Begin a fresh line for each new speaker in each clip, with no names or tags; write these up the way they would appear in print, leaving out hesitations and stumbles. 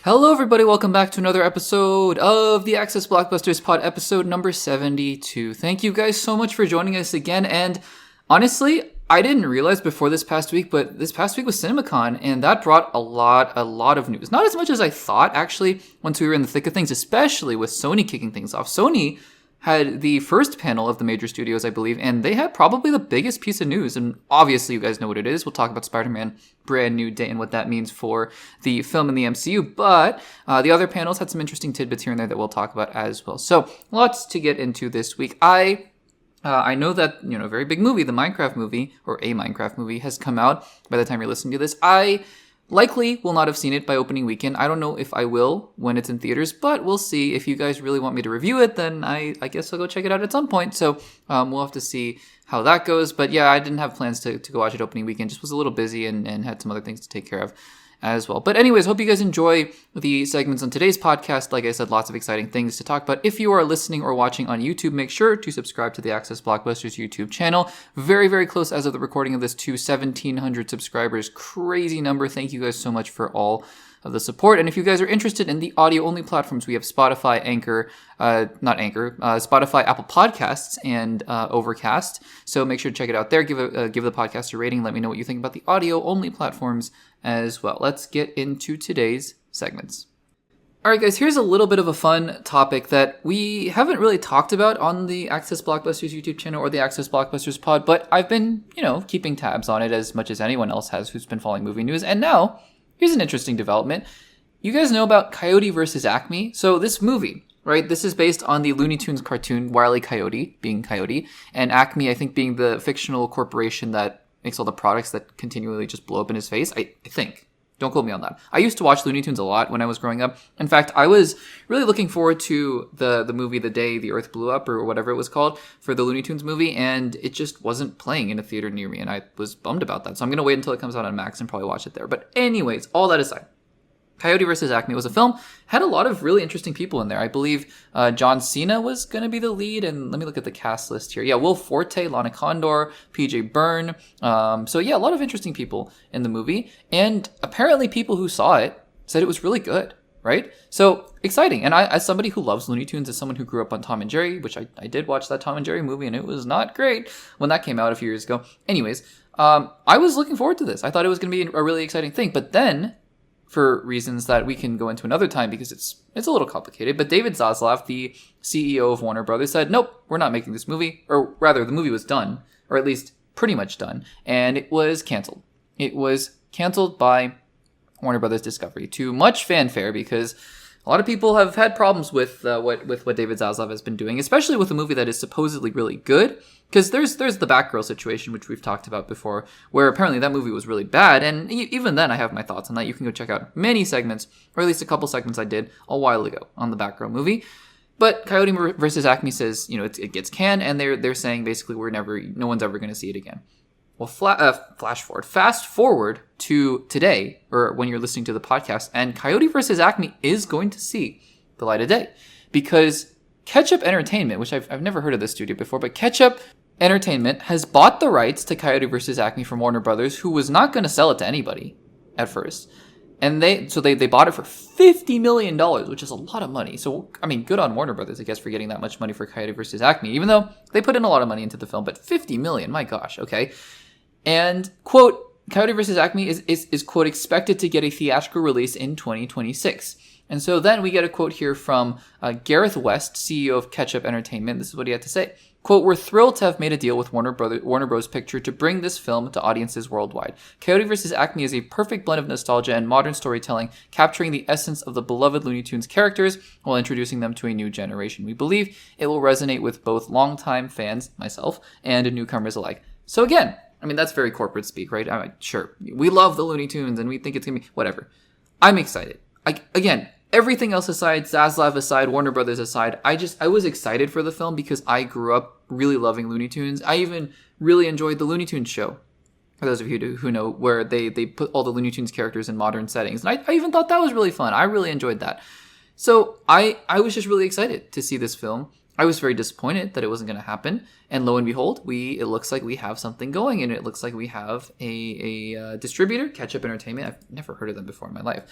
Hello everybody, welcome back to another episode of the Access Blockbusters Pod, episode number 72. Thank you guys so much for joining us again, and honestly, I didn't realize before this past week, but this past week was CinemaCon, and that brought a lot of news. Not as much as I thought, actually, once we were in the thick of things, especially with Sony kicking things off. Sony had the first panel of the major studios, I believe, and they had probably the biggest piece of news. And obviously, you guys know what it is. We'll talk about Spider-Man Brand New Day and what that means for the film and the MCU. But the other panels had some interesting tidbits here and there that we'll talk about as well. So lots to get into this week. I know that, a very big movie, the Minecraft movie, or a Minecraft movie, has come out by the time you're listening to this. I likely will not have seen it by opening weekend. I don't know if I will when it's in theaters, but we'll see. If you guys really want me to review it, then I guess I'll go check it out at some point. So we'll have to see how that goes. But yeah, I didn't have plans to go watch it opening weekend. Just was a little busy and had some other things to take care of as well. But anyways, hope you guys enjoy the segments on today's podcast. Like I said, lots of exciting things to talk about. If you are listening or watching on YouTube, make sure to subscribe to the Access Blockbusters YouTube channel. Very, very close as of the recording of this to 1,700 subscribers. Crazy number. Thank you guys so much for all of the support. And if you guys are interested in the audio-only platforms, we have Spotify, Spotify, Apple Podcasts, and Overcast. So make sure to check it out there. Give the podcast a rating. Let me know what you think about the audio-only platforms as well. Let's get into today's segments. All right, guys, here's a little bit of a fun topic that we haven't really talked about on the Access Blockbusters YouTube channel or the Access Blockbusters Pod, but I've been, keeping tabs on it as much as anyone else has who's been following movie news. And now, here's an interesting development. You guys know about COYOTE versus Acme? So this movie, right, this is based on the Looney Tunes cartoon Wile E. Coyote, being Coyote, and Acme, I think, being the fictional corporation that makes all the products that continually just blow up in his face. I think. Don't quote me on that. I used to watch Looney Tunes a lot when I was growing up. In fact, I was really looking forward to the movie The Day the Earth Blew Up, or whatever it was called, for the Looney Tunes movie, and it just wasn't playing in a theater near me, and I was bummed about that. So I'm going to wait until it comes out on Max and probably watch it there. But anyways, all that aside, COYOTE vs. Acme was a film, had a lot of really interesting people in there. I believe John Cena was going to be the lead, and let me look at the cast list here. Yeah, Will Forte, Lana Condor, PJ Byrne. So yeah, a lot of interesting people in the movie, and apparently people who saw it said it was really good, right? So exciting. And I, as somebody who loves Looney Tunes, as someone who grew up on Tom and Jerry, which I did watch that Tom and Jerry movie, and it was not great when that came out a few years ago. Anyways, I was looking forward to this. I thought it was going to be a really exciting thing, but then, for reasons that we can go into another time because it's a little complicated, but David Zaslav, the CEO of Warner Brothers, said, nope, we're not making this movie. Or rather, the movie was done, or at least pretty much done, and it was canceled. It was canceled by Warner Brothers Discovery to much fanfare because a lot of people have had problems with what David Zaslav has been doing, especially with a movie that is supposedly really good. Because there's the Batgirl situation, which we've talked about before, where apparently that movie was really bad, and even then I have my thoughts on that. You can go check out many segments, or at least a couple segments I did a while ago on the Batgirl movie. But COYOTE versus Acme says, it gets canned, and they're saying basically no one's ever going to see it again. Well, fast forward to today, or when you're listening to the podcast, and COYOTE vs. Acme is going to see the light of day, because Ketchup Entertainment, which I've never heard of this studio before, but Ketchup Entertainment has bought the rights to COYOTE vs. Acme from Warner Brothers, who was not going to sell it to anybody at first. And they bought it for $50 million, which is a lot of money. So, I mean, good on Warner Brothers, I guess, for getting that much money for COYOTE vs. Acme, even though they put in a lot of money into the film, but $50 million, my gosh, okay. And, quote, COYOTE vs. Acme is, quote, expected to get a theatrical release in 2026. And so then we get a quote here from Gareth West, CEO of Ketchup Entertainment. This is what he had to say. Quote, we're thrilled to have made a deal with Warner Bros. Picture to bring this film to audiences worldwide. COYOTE vs. Acme is a perfect blend of nostalgia and modern storytelling, capturing the essence of the beloved Looney Tunes characters while introducing them to a new generation. We believe it will resonate with both longtime fans, myself, and newcomers alike. So again, I mean, that's very corporate speak, right? I mean, sure, we love the Looney Tunes and we think it's going to be whatever. I'm excited. Again, everything else aside, Zaslav aside, Warner Brothers aside, I was excited for the film because I grew up really loving Looney Tunes. I even really enjoyed the Looney Tunes show, for those of you who know, where they put all the Looney Tunes characters in modern settings. And I even thought that was really fun. I really enjoyed that. So I was just really excited to see this film. I was very disappointed that it wasn't going to happen. And lo and behold, it looks like we have something going, and it looks like we have a distributor, Ketchup Entertainment. I've never heard of them before in my life.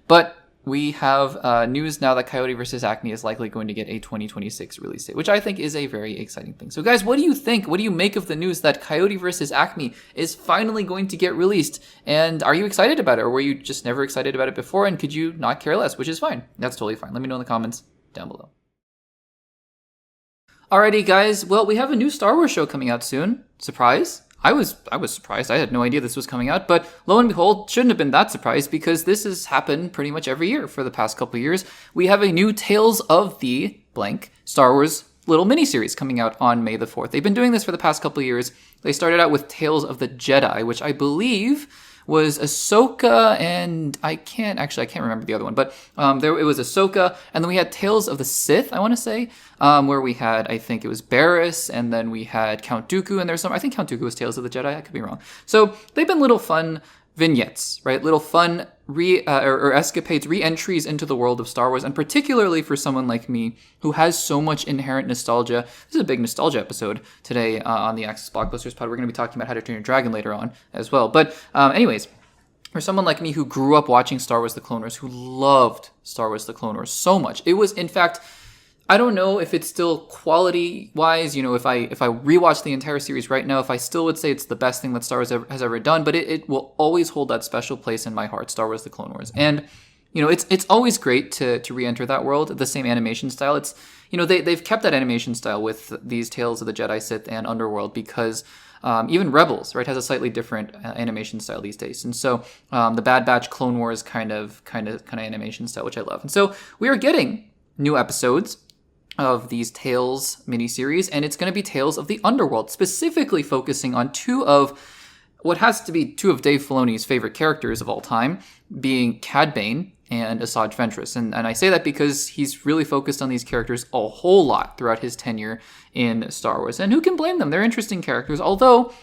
But we have news now that Coyote versus Acme is likely going to get a 2026 release date, which I think is a very exciting thing. So guys, what do you think? What do you make of the news that Coyote versus Acme is finally going to get released? And are you excited about it, or were you just never excited about it before, and could you not care less, which is fine. That's totally fine. Let me know in the comments down below. Alrighty guys, well, we have a new Star Wars show coming out soon. Surprise! I was surprised. I had no idea this was coming out, but lo and behold, shouldn't have been that surprised because this has happened pretty much every year for the past couple of years. We have a new Tales of the blank Star Wars little miniseries coming out on May the 4th. They've been doing this for the past couple of years. They started out with Tales of the Jedi, which I believe was Ahsoka, and I can't remember the other one, but it was Ahsoka, and then we had Tales of the Sith, I want to say, where we had, I think it was Barriss, and then we had Count Dooku, and I think Count Dooku was Tales of the Jedi, I could be wrong. So they've been little fun vignettes, right? Little fun escapades, re-entries into the world of Star Wars, and particularly for someone like me who has so much inherent nostalgia. This is a big nostalgia episode today on the Access Blockbusters pod. We're going to be talking about How to Train Your Dragon later on as well. But anyways, for someone like me who grew up watching Star Wars The Clone Wars, who loved Star Wars The Clone Wars so much, it was, in fact, I don't know if it's still quality-wise, if I rewatch the entire series right now, if I still would say it's the best thing that Star Wars has ever done, but it will always hold that special place in my heart, Star Wars The Clone Wars. And, it's always great to re-enter that world, the same animation style. It's, they've kept that animation style with these Tales of the Jedi, Sith, and Underworld because even Rebels, right, has a slightly different animation style these days. And so the Bad Batch Clone Wars kind of animation style, which I love. And so we are getting new episodes of these Tales miniseries, and it's going to be Tales of the Underworld, specifically focusing on two of what has to be two of Dave Filoni's favorite characters of all time, being Cad Bane and Asajj Ventress. And I say that because he's really focused on these characters a whole lot throughout his tenure in Star Wars. And who can blame them? They're interesting characters, although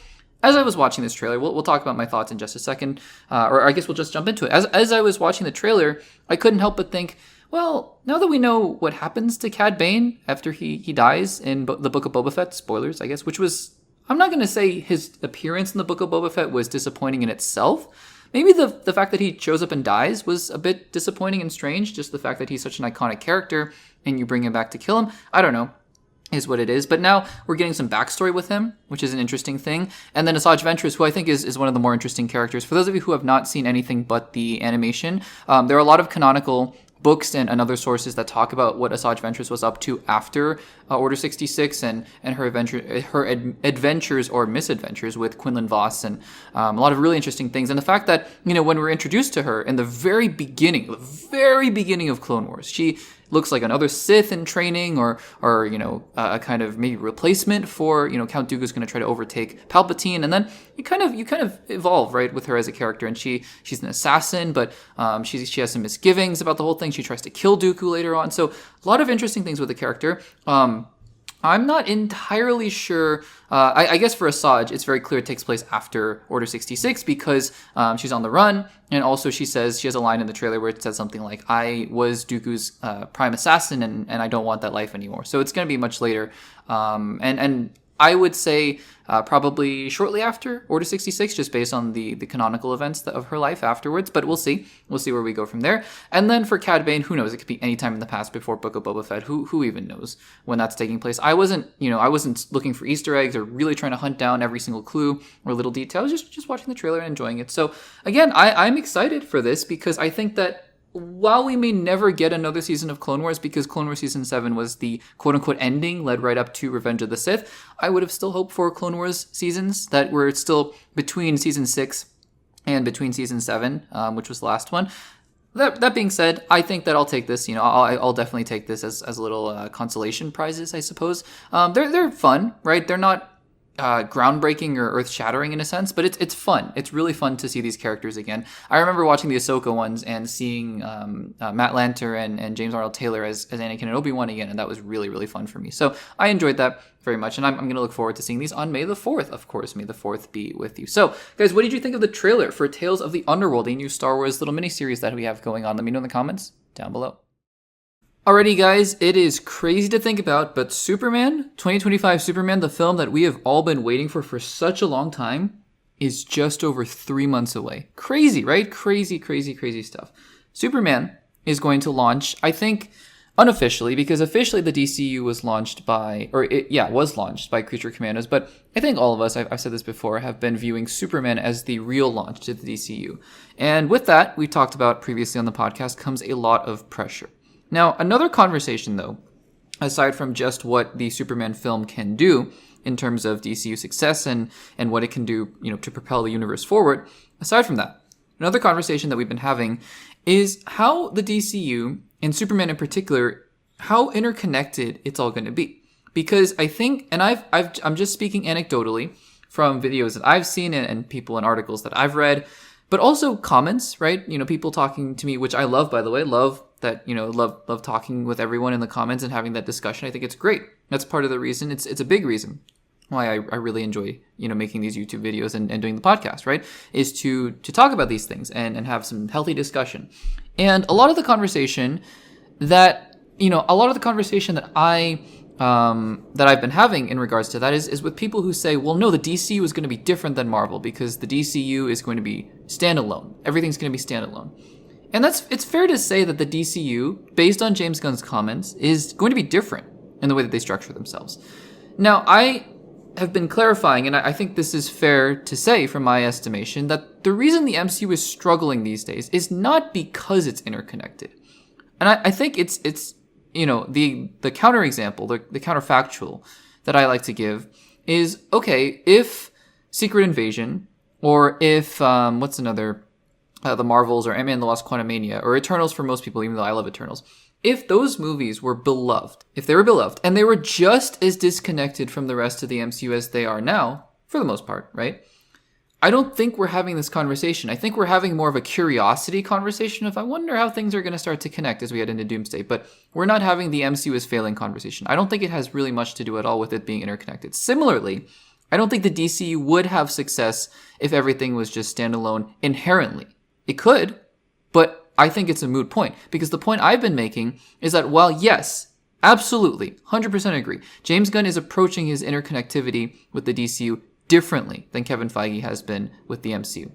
as I was watching this trailer, we'll talk about my thoughts in just a second, or I guess we'll just jump into it. As I was watching the trailer, I couldn't help but think, well, now that we know what happens to Cad Bane after he dies in the Book of Boba Fett, spoilers, I guess, which was, I'm not going to say his appearance in the Book of Boba Fett was disappointing in itself. Maybe the fact that he shows up and dies was a bit disappointing and strange, just the fact that he's such an iconic character and you bring him back to kill him. I don't know, is what it is. But now we're getting some backstory with him, which is an interesting thing. And then Asajj Ventress, who I think is one of the more interesting characters. For those of you who have not seen anything but the animation, there are a lot of canonical books and other sources that talk about what Asajj Ventress was up to after Order 66 and her adventures or misadventures with Quinlan Vos, and a lot of really interesting things. And the fact that, when we're introduced to her in the very beginning of Clone Wars, she looks like another Sith in training, or a kind of maybe replacement for, Count Dooku's going to try to overtake Palpatine, and then you kind of evolve, right, with her as a character, and she's an assassin, but she has some misgivings about the whole thing. She tries to kill Dooku later on, so a lot of interesting things with the character. I'm not entirely sure. I guess for Asajj, it's very clear it takes place after Order 66 because she's on the run. And also she has a line in the trailer where it says something like, I was Dooku's prime assassin and I don't want that life anymore. So it's going to be much later. And I would say probably shortly after Order 66, just based on the canonical events of her life afterwards. But we'll see. We'll see where we go from there. And then for Cad Bane, who knows? It could be any time in the past before Book of Boba Fett. Who even knows when that's taking place? I wasn't looking for Easter eggs or really trying to hunt down every single clue or little detail. I was just watching the trailer and enjoying it. So again, I'm excited for this because I think that while we may never get another season of Clone Wars because Clone Wars Season 7 was the quote-unquote ending, led right up to Revenge of the Sith, I would have still hoped for Clone Wars seasons that were still between Season 6 and between Season 7, which was the last one. That being said, I think that I'll take this. I'll definitely take this as little consolation prizes, I suppose. They're fun, right? They're not groundbreaking or earth-shattering in a sense, but it's fun. It's really fun to see these characters again. I remember watching the Ahsoka ones and seeing Matt Lanter and James Arnold Taylor as Anakin and Obi-Wan again, and that was really, really fun for me. So I enjoyed that very much, and I'm going to look forward to seeing these on May the 4th, of course. May the 4th be with you. So, guys, what did you think of the trailer for Tales of the Underworld, a new Star Wars little miniseries that we have going on? Let me know in the comments down below. Alrighty, guys, it is crazy to think about, but Superman, 2025 Superman, the film that we have all been waiting for such a long time, is just over 3 months away. Crazy, right? Crazy, crazy, crazy stuff. Superman is going to launch, I think, unofficially, because officially the DCU was launched by, was launched by Creature Commandos, but I think all of us, I've said this before, have been viewing Superman as the real launch to the DCU. And with that, we talked about previously on the podcast, comes a lot of pressure. Now, another conversation, though, aside from just what the Superman film can do in terms of DCU success and what it can do, to propel the universe forward, aside from that, another conversation that we've been having is how the DCU, and Superman in particular, how interconnected it's all going to be. Because I think, and I'm just speaking anecdotally from videos that I've seen and people and articles that I've read, but also comments, right? People talking to me, which I love, by the way, love talking with everyone in the comments and having that discussion. I think it's great. That's part of the reason. It's a big reason why I really enjoy, making these YouTube videos and doing the podcast, right? Is to talk about these things and have some healthy discussion. And a lot of the conversation that I've been having in regards to that is with people who say, well, no, the DCU is going to be different than Marvel because the DCU is going to be standalone. Everything's going to be standalone. And it's fair to say that the DCU, based on James Gunn's comments, is going to be different in the way that they structure themselves. Now, I have been clarifying, and I think this is fair to say from my estimation, that the reason the MCU is struggling these days is not because it's interconnected. And I think it's the counterexample, the counterfactual that I like to give is, okay, if Secret Invasion, or if, the Marvels, or Ant-Man and the Lost Quantumania, or Eternals for most people, even though I love Eternals, if those movies were beloved, and they were just as disconnected from the rest of the MCU as they are now, for the most part, right? I don't think we're having this conversation. I think we're having more of a curiosity conversation of, I wonder how things are going to start to connect as we head into Doomsday, but we're not having the MCU is failing conversation. I don't think it has really much to do at all with it being interconnected. Similarly, I don't think the DCU would have success if everything was just standalone inherently. It could, but I think it's a moot point, because the point I've been making is that while, yes, absolutely, 100% agree, James Gunn is approaching his interconnectivity with the DCU differently than Kevin Feige has been with the MCU.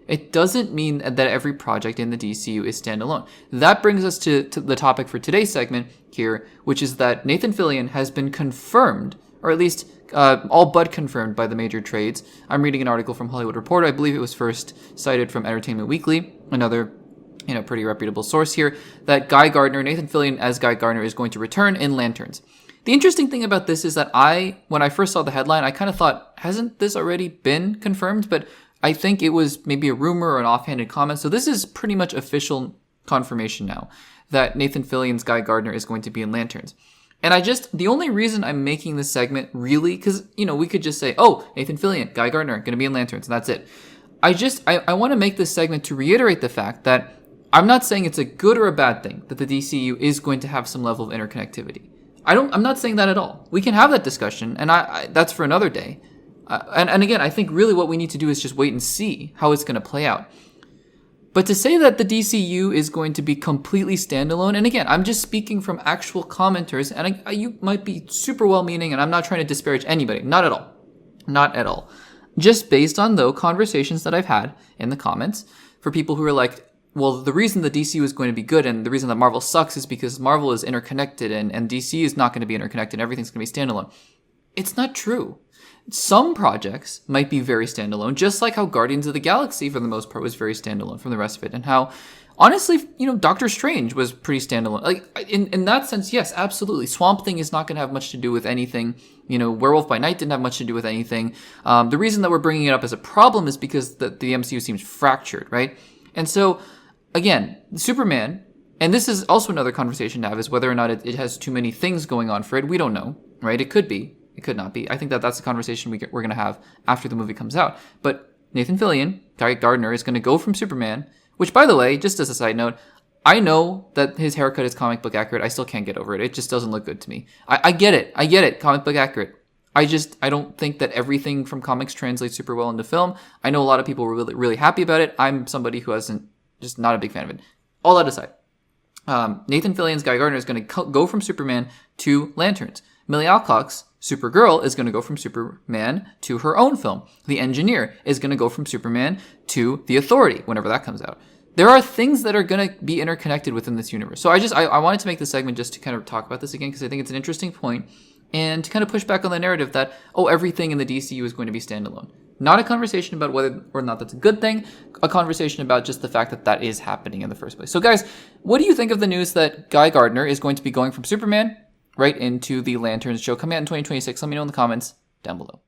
It doesn't mean that every project in the DCU is standalone. That brings us to the topic for today's segment here, which is that Nathan Fillion has been confirmed, or at least all but confirmed by the major trades. I'm reading an article from Hollywood Reporter. I believe it was first cited from Entertainment Weekly, another pretty reputable source here, that Nathan Fillion as Guy Gardner is going to return in Lanterns. The interesting thing about this is that when I first saw the headline, I kind of thought, hasn't this already been confirmed? But I think it was maybe a rumor or an offhanded comment. So this is pretty much official confirmation now that Nathan Fillion's Guy Gardner is going to be in Lanterns. And the only reason I'm making this segment really, because, we could just say, oh, Nathan Fillion, Guy Gardner, going to be in Lanterns, and that's it. I want to make this segment to reiterate the fact that I'm not saying it's a good or a bad thing that the DCU is going to have some level of interconnectivity. I'm not saying that at all. We can have that discussion, and that's for another day. And again, I think really what we need to do is just wait and see how it's going to play out. But to say that the DCU is going to be completely standalone, and again, I'm just speaking from actual commenters, and you might be super well-meaning, and I'm not trying to disparage anybody. Not at all. Not at all. Just based on, though, conversations that I've had in the comments for people who are like, well, the reason the DCU is going to be good and the reason that Marvel sucks is because Marvel is interconnected and DC is not going to be interconnected. Everything's going to be standalone. It's not true. Some projects might be very standalone, just like how Guardians of the Galaxy, for the most part, was very standalone from the rest of it. And how, honestly, Doctor Strange was pretty standalone. Like, in that sense, yes, absolutely. Swamp Thing is not going to have much to do with anything. Werewolf by Night didn't have much to do with anything. The reason that we're bringing it up as a problem is because the MCU seems fractured, right? And so, again, Superman, and this is also another conversation to have, is whether or not it has too many things going on for it. We don't know, right? It could be. It could not be. I think that's a conversation we're going to have after the movie comes out. But Nathan Fillion, Guy Gardner, is going to go from Superman, which, by the way, just as a side note, I know that his haircut is comic book accurate. I still can't get over it. It just doesn't look good to me. I get it. Comic book accurate. I don't think that everything from comics translates super well into film. I know a lot of people were really, really happy about it. I'm somebody who just not a big fan of it. All that aside, Nathan Fillion's Guy Gardner is going to go from Superman to Lanterns. Millie Alcock's Supergirl is going to go from Superman to her own film. The Engineer is going to go from Superman to The Authority, whenever that comes out. there are things that are going to be interconnected within this universe. So I wanted to make this segment just to kind of talk about this again, because I think it's an interesting point, and to kind of push back on the narrative that, everything in the DCU is going to be standalone. Not a conversation about whether or not that's a good thing, a conversation about just the fact that that is happening in the first place. So guys, what do you think of the news that Guy Gardner is going to be going from Superman right into the Lanterns show coming out in 2026? Let me know in the comments down below.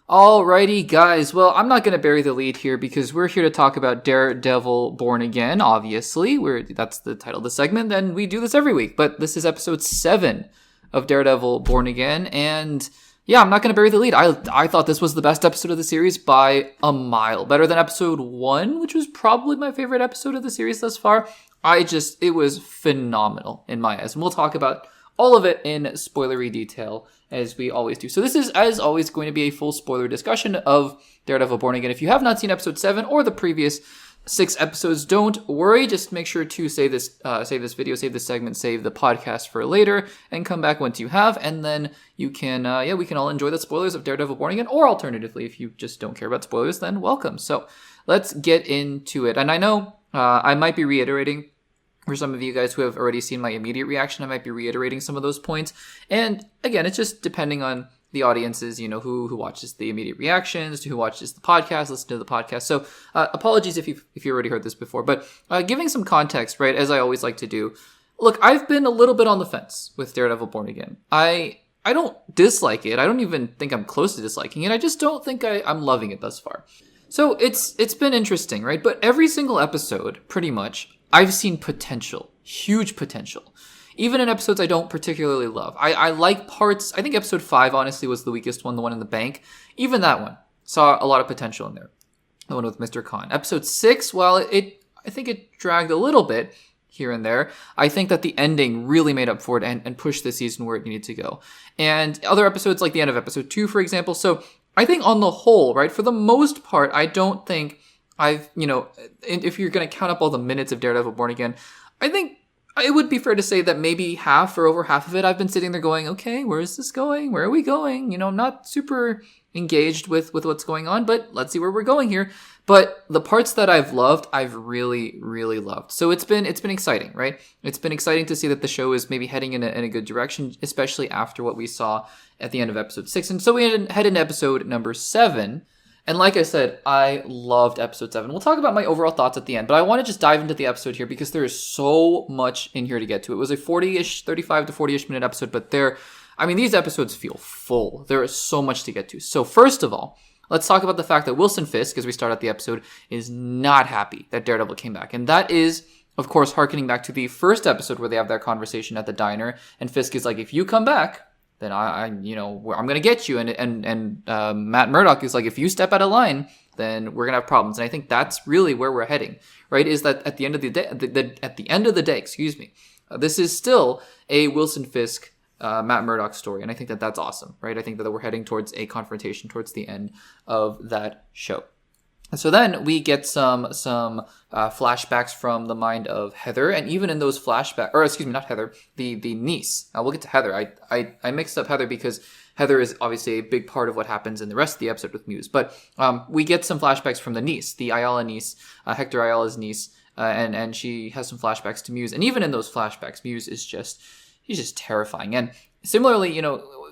Alrighty, guys. Well, I'm not going to bury the lead here because we're here to talk about Daredevil Born Again, obviously. That's the title of the segment, and we do this every week. But this is episode 7 of Daredevil Born Again, and yeah, I'm not going to bury the lead. I thought this was the best episode of the series by a mile. Better than episode 1, which was probably my favorite episode of the series thus far. It was phenomenal in my eyes. And we'll talk about all of it in spoilery detail, as we always do. So this is, as always, going to be a full spoiler discussion of Daredevil Born Again. If you have not seen episode 7 or the previous 6 episodes, don't worry. Just make sure to save this video, save this segment, save the podcast for later, and come back once you have, and then you can, we can all enjoy the spoilers of Daredevil Born Again, or alternatively, if you just don't care about spoilers, then welcome. So let's get into it. And I know I might be reiterating, for some of you guys who have already seen my immediate reaction, I might be reiterating some of those points. And again, it's just depending on the audiences, who watches the immediate reactions, to who watches the podcast, listen to the podcast. So apologies if you already heard this before, but giving some context, right, as I always like to do. Look, I've been a little bit on the fence with Daredevil Born Again. I don't dislike it. I don't even think I'm close to disliking it. I just don't think I'm loving it thus far. So it's been interesting, right? But every single episode, pretty much, I've seen potential, huge potential. Even in episodes I don't particularly love. I like parts. I think episode 5, honestly, was the weakest one, the one in the bank. Even that one saw a lot of potential in there. The one with Mr. Khan. Episode 6, while I think it dragged a little bit here and there, I think that the ending really made up for it and pushed the season where it needed to go. And other episodes, like the end of episode 2, for example. So I think on the whole, right, for the most part, I don't think if you're going to count up all the minutes of Daredevil Born Again, I think it would be fair to say that maybe half or over half of it, I've been sitting there going, okay, where is this going? Where are we going? I'm not super engaged with what's going on, but let's see where we're going here. But the parts that I've loved, I've really, really loved. So it's been exciting, right? It's been exciting to see that the show is maybe heading in a good direction, especially after what we saw at the end of episode 6. And so we head into episode number 7. And like I said, I loved episode 7. We'll talk about my overall thoughts at the end, but I want to just dive into the episode here because there is so much in here to get to. It was a 40-ish, 35 to 40-ish minute episode, but these episodes feel full. There is so much to get to. So first of all, let's talk about the fact that Wilson Fisk, as we start out the episode, is not happy that Daredevil came back. And that is, of course, harkening back to the first episode where they have that conversation at the diner, and Fisk is like, if you come back, then I'm going to get you. And Matt Murdock is like, if you step out of line, then we're going to have problems. And I think that's really where we're heading, right? Is that at the end of the day, this is still a Wilson Fisk, Matt Murdock story. And I think that that's awesome, right? I think that we're heading towards a confrontation towards the end of that show. So then we get some flashbacks from the mind of Heather, and even in those flashbacks, or excuse me, not Heather, the niece. We'll get to Heather. I mixed up Heather because Heather is obviously a big part of what happens in the rest of the episode with Muse. But we get some flashbacks from the niece, the Ayala niece, Hector Ayala's niece, and she has some flashbacks to Muse. And even in those flashbacks, Muse is he's just terrifying. And similarly,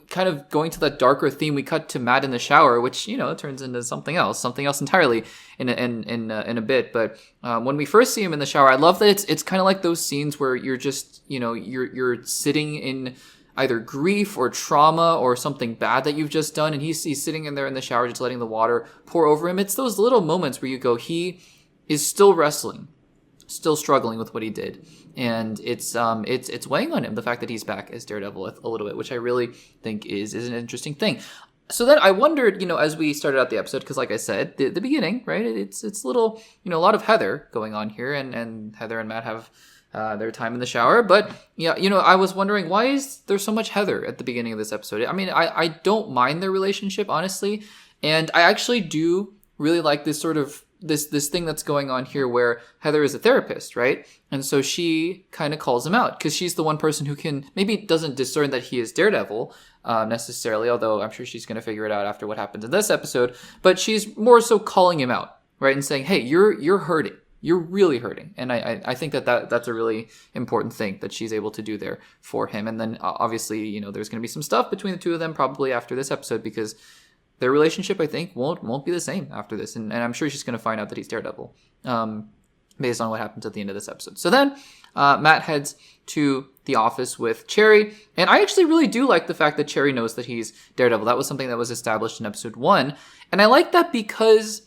kind of going to that darker theme, we cut to Matt in the shower, which turns into something else entirely in a bit. But when we first see him in the shower, I love that it's kind of like those scenes where you're just you're sitting in either grief or trauma or something bad that you've just done, and he's sitting in there in the shower just letting the water pour over him. It's those little moments where you go, he is still wrestling, still struggling with what he did. And it's weighing on him, the fact that he's back as Daredevil a little bit, which I really think is an interesting thing. So then I wondered, as we started out the episode, because like I said, the beginning, right, it's a little, a lot of Heather going on here, and Heather and Matt have their time in the shower. But, I was wondering, why is there so much Heather at the beginning of this episode? I mean, I don't mind their relationship, honestly, and I actually do really like this sort of this thing that's going on here where Heather is a therapist, right? And so she kind of calls him out because she's the one person who maybe doesn't discern that he is Daredevil necessarily, although I'm sure she's going to figure it out after what happens in this episode. But she's more so calling him out, right? And saying, hey, you're hurting. you're really hurting. And I think that's a really important thing that she's able to do there for him. And then obviously, there's going to be some stuff between the two of them probably after this episode, because their relationship, I think, won't be the same after this. And I'm sure she's going to find out that he's Daredevil, based on what happens at the end of this episode. So then Matt heads to the office with Cherry. And I actually really do like the fact that Cherry knows that he's Daredevil. That was something that was established in episode 1. And I like that because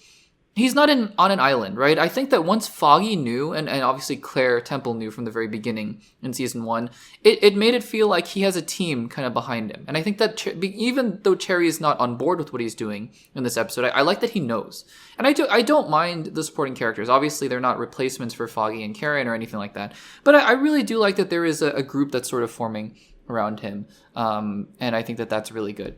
he's not on an island, right? I think that once Foggy knew, and obviously Claire Temple knew from the very beginning in season 1, it made it feel like he has a team kind of behind him. And I think that even though Cherry is not on board with what he's doing in this episode, I like that he knows. And I don't mind the supporting characters. Obviously, they're not replacements for Foggy and Karen or anything like that. But I really do like that there is a group that's sort of forming around him. And I think that that's really good.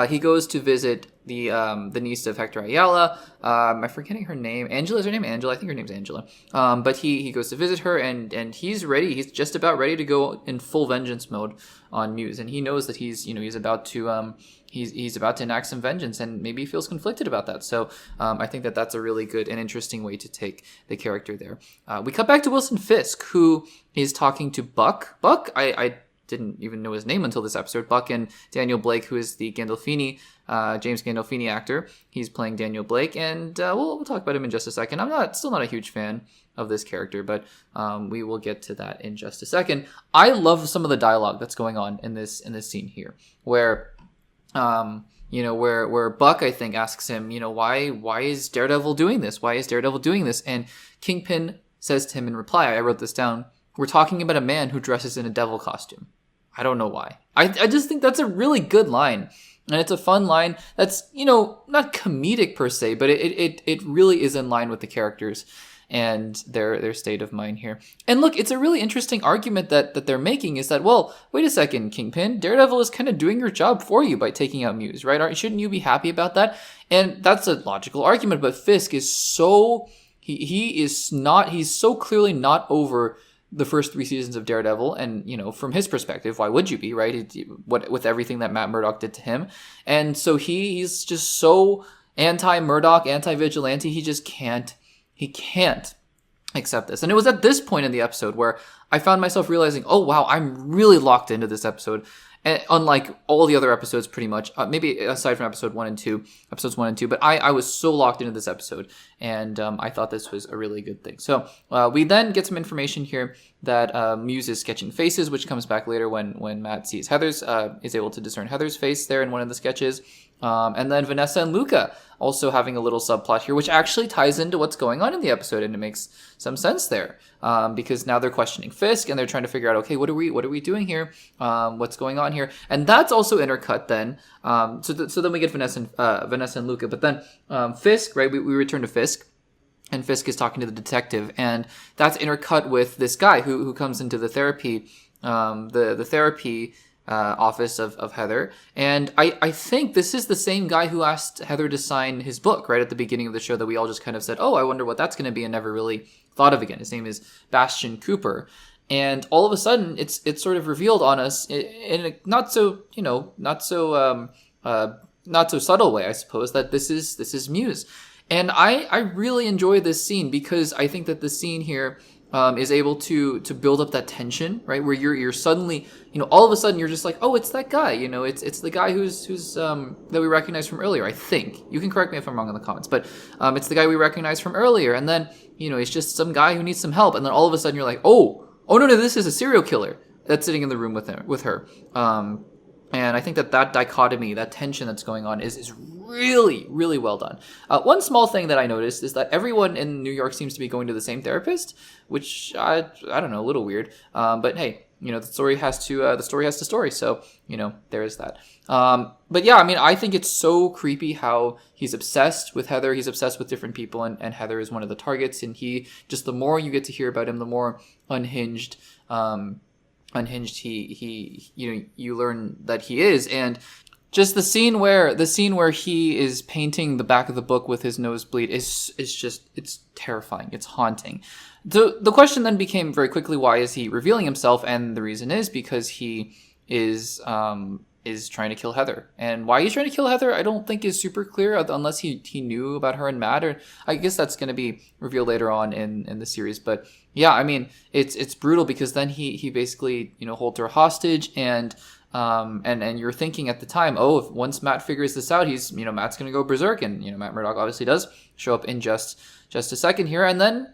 He goes to visit the niece of Hector Ayala. I'm forgetting her name. Angela, is her name Angela? I think her name's Angela. But he goes to visit her, and he's ready. He's just about ready to go in full vengeance mode on Muse, and he knows that he's about to he's about to enact some vengeance, and maybe he feels conflicted about that. So I think that that's a really good and interesting way to take the character there. We cut back to Wilson Fisk, who is talking to Buck. Buck, I didn't even know his name until this episode. Buck and Daniel Blake, who is the Gandolfini, James Gandolfini actor. He's playing Daniel Blake, and we'll talk about him in just a second. I'm still not a huge fan of this character, but we will get to that in just a second. I love some of the dialogue that's going on in this scene here, where where Buck, I think, asks him, why is Daredevil doing this? Why is Daredevil doing this? And Kingpin says to him in reply, I wrote this down, we're talking about a man who dresses in a devil costume. I don't know why. I just think that's a really good line. And it's a fun line that's, not comedic per se, but it really is in line with the characters and their state of mind here. And look, it's a really interesting argument that they're making, is that, well, wait a second, Kingpin, Daredevil is kind of doing your job for you by taking out Muse, right? Shouldn't you be happy about that? And that's a logical argument, but Fisk is so, he's so clearly not over the first 3 seasons of Daredevil, and from his perspective, why would you be, right? With everything that Matt Murdock did to him, and so he's just so anti-Murdock, anti-vigilante. He can't accept this. And it was at this point in the episode where I found myself realizing, oh wow, I'm really locked into this episode. And unlike all the other episodes, pretty much, maybe aside from episodes 1 and 2, but I was so locked into this episode, and I thought this was a really good thing. So we then get some information here that Muse is sketching faces, which comes back later when Matt sees Heather's, is able to discern Heather's face there in one of the sketches. And then Vanessa and Luca also having a little subplot here, which actually ties into what's going on in the episode, and it makes some sense there, because now they're questioning Fisk and they're trying to figure out, okay, what are we doing here? What's going on here? And that's also intercut then. So then we get Vanessa and Luca, but then Fisk, right? We return to Fisk. And Fisk is talking to the detective, and that's intercut with this guy who comes into the therapy, the therapy office of Heather. And I think this is the same guy who asked Heather to sign his book right at the beginning of the show that we all just kind of said, oh, I wonder what that's going to be, and never really thought of again. His name is Bastian Cooper. And all of a sudden, it's sort of revealed on us in a not so subtle way, I suppose, that this is Muse. And I really enjoy this scene, because I think that the scene here is able to build up that tension, right? Where you're suddenly, all of a sudden you're just like, oh, it's that guy, it's the guy who's that we recognize from earlier. I think you can correct me if I'm wrong in the comments, but it's the guy we recognize from earlier. And then it's just some guy who needs some help, and then all of a sudden you're like, oh no, this is a serial killer that's sitting in the room with her. And I think that dichotomy, that tension that's going on is really, really well done. One small thing that I noticed is that everyone in New York seems to be going to the same therapist, which I don't know, a little weird. But hey, the story has to story. So, there is that. But yeah, I think it's so creepy how he's obsessed with Heather. He's obsessed with different people, and Heather is one of the targets. And the more you get to hear about him, the more unhinged you learn that he is. And just the scene where he is painting the back of the book with his nosebleed is just, it's terrifying. It's haunting. The question then became very quickly, why is he revealing himself? And the reason is because he is is trying to kill Heather. And why he's trying to kill Heather, I don't think is super clear unless he knew about her and Matt. Or I guess that's going to be revealed later on in the series. But yeah, I mean, it's brutal because then he basically, holds her hostage and you're thinking at the time, oh, if once Matt figures this out, he's, Matt's going to go berserk. And, Matt Murdock obviously does show up in just a second here. And then,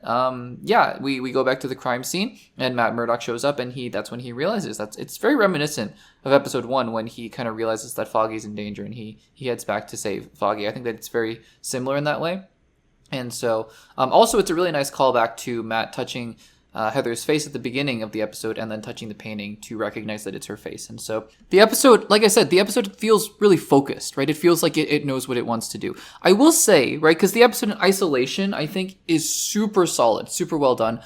we go back to the crime scene and Matt Murdock shows up and that's when he realizes it's very reminiscent of episode 1 when he kind of realizes that Foggy's in danger and he heads back to save Foggy. I think that it's very similar in that way. And so, also it's a really nice callback to Matt touching Heather's face at the beginning of the episode and then touching the painting to recognize that it's her face. And so the episode, like I said, the episode feels really focused, right? It feels like it knows what it wants to do. I will say, right, because the episode in isolation, I think, is super solid, super well done.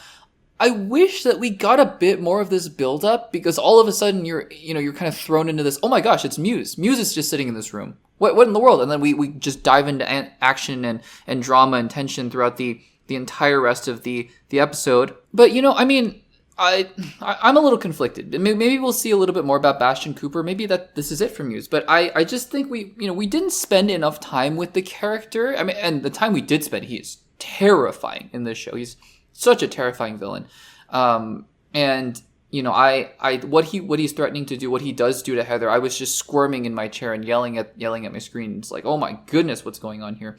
I wish that we got a bit more of this build up because all of a sudden you're kind of thrown into this, oh my gosh, it's Muse. Muse is just sitting in this room. What in the world? And then we just dive into action and drama and tension throughout the entire rest of the episode. But, I mean, I'm a little conflicted. Maybe we'll see a little bit more about Bastion Cooper. Maybe that this is it for Muse. But I just think we didn't spend enough time with the character. I mean, and the time we did spend, he is terrifying in this show. He's such a terrifying villain. And what he's threatening to do, what he does do to Heather, I was just squirming in my chair and yelling at my screen. It's like, oh my goodness, what's going on here?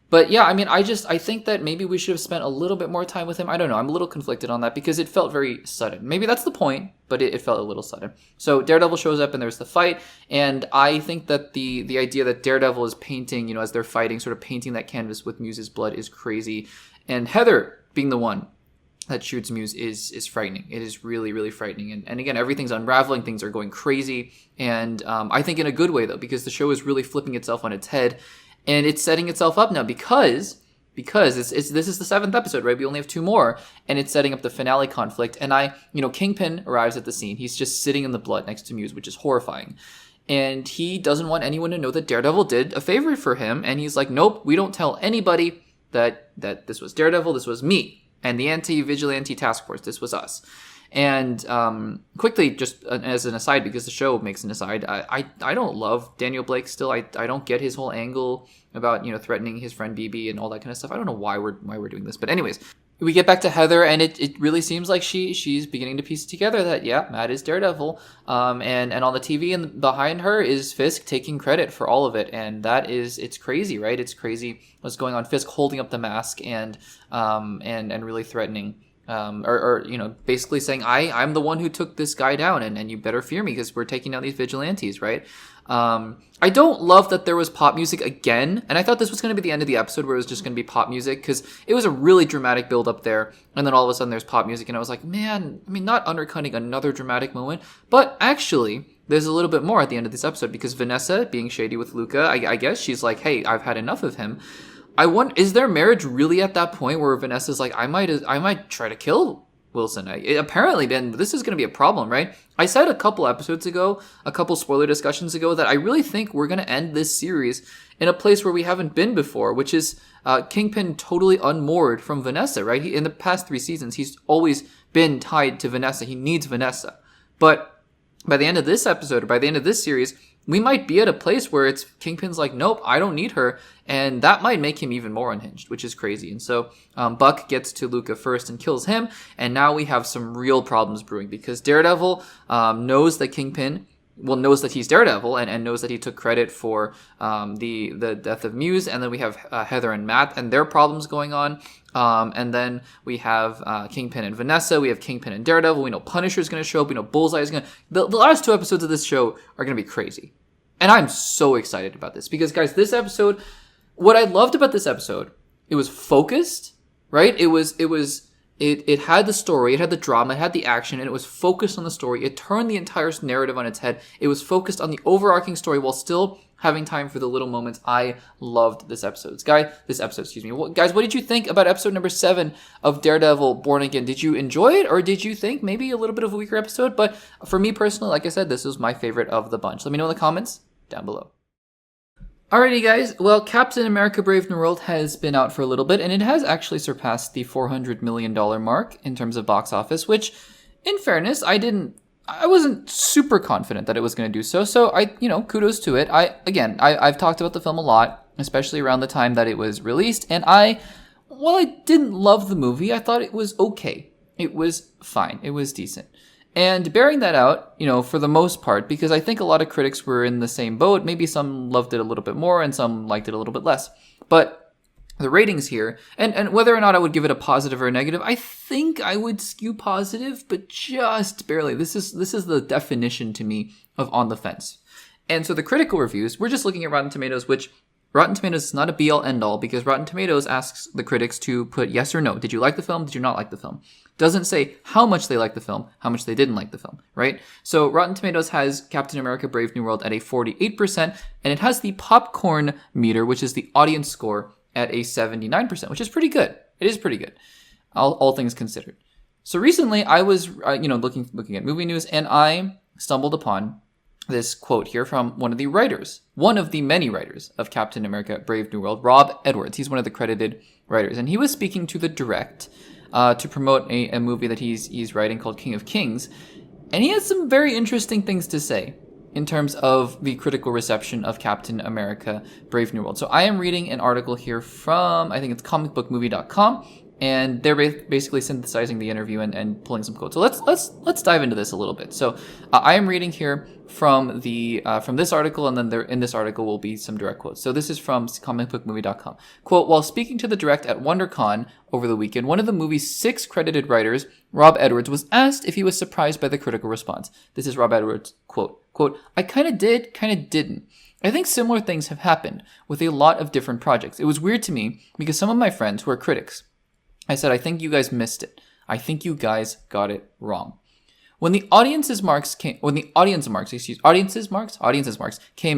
But yeah, I mean, I think that maybe we should have spent a little bit more time with him. I don't know. I'm a little conflicted on that because it felt very sudden. Maybe that's the point, but it felt a little sudden. So Daredevil shows up and there's the fight. And I think that the idea that Daredevil is painting, as they're fighting, sort of painting that canvas with Muse's blood is crazy. And Heather being the one that shoots Muse is frightening. It is really, really frightening. And again, everything's unraveling. Things are going crazy. And I think in a good way, though, because the show is really flipping itself on its head. And it's setting itself up now because this is the 7th episode, right? We only have 2 more. And it's setting up the finale conflict. And Kingpin arrives at the scene. He's just sitting in the blood next to Muse, which is horrifying. And he doesn't want anyone to know that Daredevil did a favor for him. And he's like, nope, we don't tell anybody that this was Daredevil, this was me. And the anti-vigilante task force, this was us. And quickly, just as an aside, because the show makes an aside, I don't love Daniel Blake still. I don't get his whole angle about threatening his friend BB and all that kind of stuff. I don't know why we're doing this, but anyways, we get back to Heather, and it really seems like she's beginning to piece together that Matt is Daredevil, and on the TV and behind her is Fisk taking credit for all of it, and it's crazy, right? It's crazy what's going on. Fisk holding up the mask and really threatening. Basically saying, I'm the one who took this guy down and you better fear me because we're taking down these vigilantes, right? I don't love that there was pop music again, and I thought this was going to be the end of the episode where it was just going to be pop music because it was a really dramatic build up there, and then all of a sudden there's pop music, and I was like, man, I mean, not undercutting another dramatic moment, but actually there's a little bit more at the end of this episode because Vanessa, being shady with Luca, I guess she's like, hey, I've had enough of him. I wonder, is their marriage really at that point where Vanessa's like, I might try to kill Wilson? Apparently, then this is going to be a problem, right? I said a couple episodes ago, a couple spoiler discussions ago, that I really think we're going to end this series in a place where we haven't been before, which is Kingpin totally unmoored from Vanessa, right? In the past 3 seasons, he's always been tied to Vanessa. He needs Vanessa. But by the end of this episode, or by the end of this series, we might be at a place where it's Kingpin's like, nope, I don't need her. And that might make him even more unhinged, which is crazy. And so Buck gets to Luca first and kills him. And now we have some real problems brewing because Daredevil knows that Kingpin knows that he's Daredevil and knows that he took credit for the death of Muse. And then we have Heather and Matt and their problems going on. And then we have Kingpin and Vanessa. We have Kingpin and Daredevil. We know Punisher's going to show up. We know Bullseye is going to... The last 2 episodes of this show are going to be crazy. And I'm so excited about this because, guys, this episode... What I loved about this episode, it was focused, right? It had the story, it had the drama, it had the action, and it was focused on the story. It turned the entire narrative on its head. It was focused on the overarching story while still having time for the little moments. I loved this episode. Guys, what did you think about episode number 7 of Daredevil Born Again? Did you enjoy it, or did you think maybe a little bit of a weaker episode? But for me personally, like I said, this was my favorite of the bunch. Let me know in the comments down below. Alrighty guys, well, Captain America Brave New World has been out for a little bit, and it has actually surpassed the $400 million mark in terms of box office, which, in fairness, I didn't I wasn't super confident that it was going to do so. So kudos to it. I've talked about the film a lot, especially around the time that it was released. And while I didn't love the movie, I thought it was okay. It was fine. It was decent. And bearing that out, for the most part, because I think a lot of critics were in the same boat. Maybe some loved it a little bit more and some liked it a little bit less. But the ratings here, and whether or not I would give it a positive or a negative, I think I would skew positive, but just barely. This is the definition to me of on the fence. And so the critical reviews, we're just looking at Rotten Tomatoes, which Rotten Tomatoes is not a be-all, end-all, because Rotten Tomatoes asks the critics to put yes or no. Did you like the film? Did you not like the film? Doesn't say how much they liked the film, how much they didn't like the film, right? So Rotten Tomatoes has Captain America Brave New World at a 48%, and it has the popcorn meter, which is the audience score, at a 79%, which is pretty good. It is pretty good, all things considered. So recently I was, looking at movie news, and I stumbled upon this quote here from one of the many writers of Captain America Brave New World, Rob Edwards. He's one of the credited writers, and he was speaking to the direct to promote a movie that he's writing called King of Kings, and he has some very interesting things to say in terms of the critical reception of Captain America Brave New World. So I am reading an article here from, I think it's comicbookmovie.com, and they're basically synthesizing the interview and pulling some quotes. So let's dive into this a little bit. So I am reading here from this article, and then in this article will be some direct quotes. So this is from comicbookmovie.com. Quote, while speaking to the direct at WonderCon over the weekend, one of the movie's 6 credited writers, Rob Edwards, was asked if he was surprised by the critical response. This is Rob Edwards' quote. Quote, I kind of did, kind of didn't. I think similar things have happened with a lot of different projects. It was weird to me because some of my friends who are critics, I said, I think you guys missed it. I think you guys got it wrong. When the audience's marks came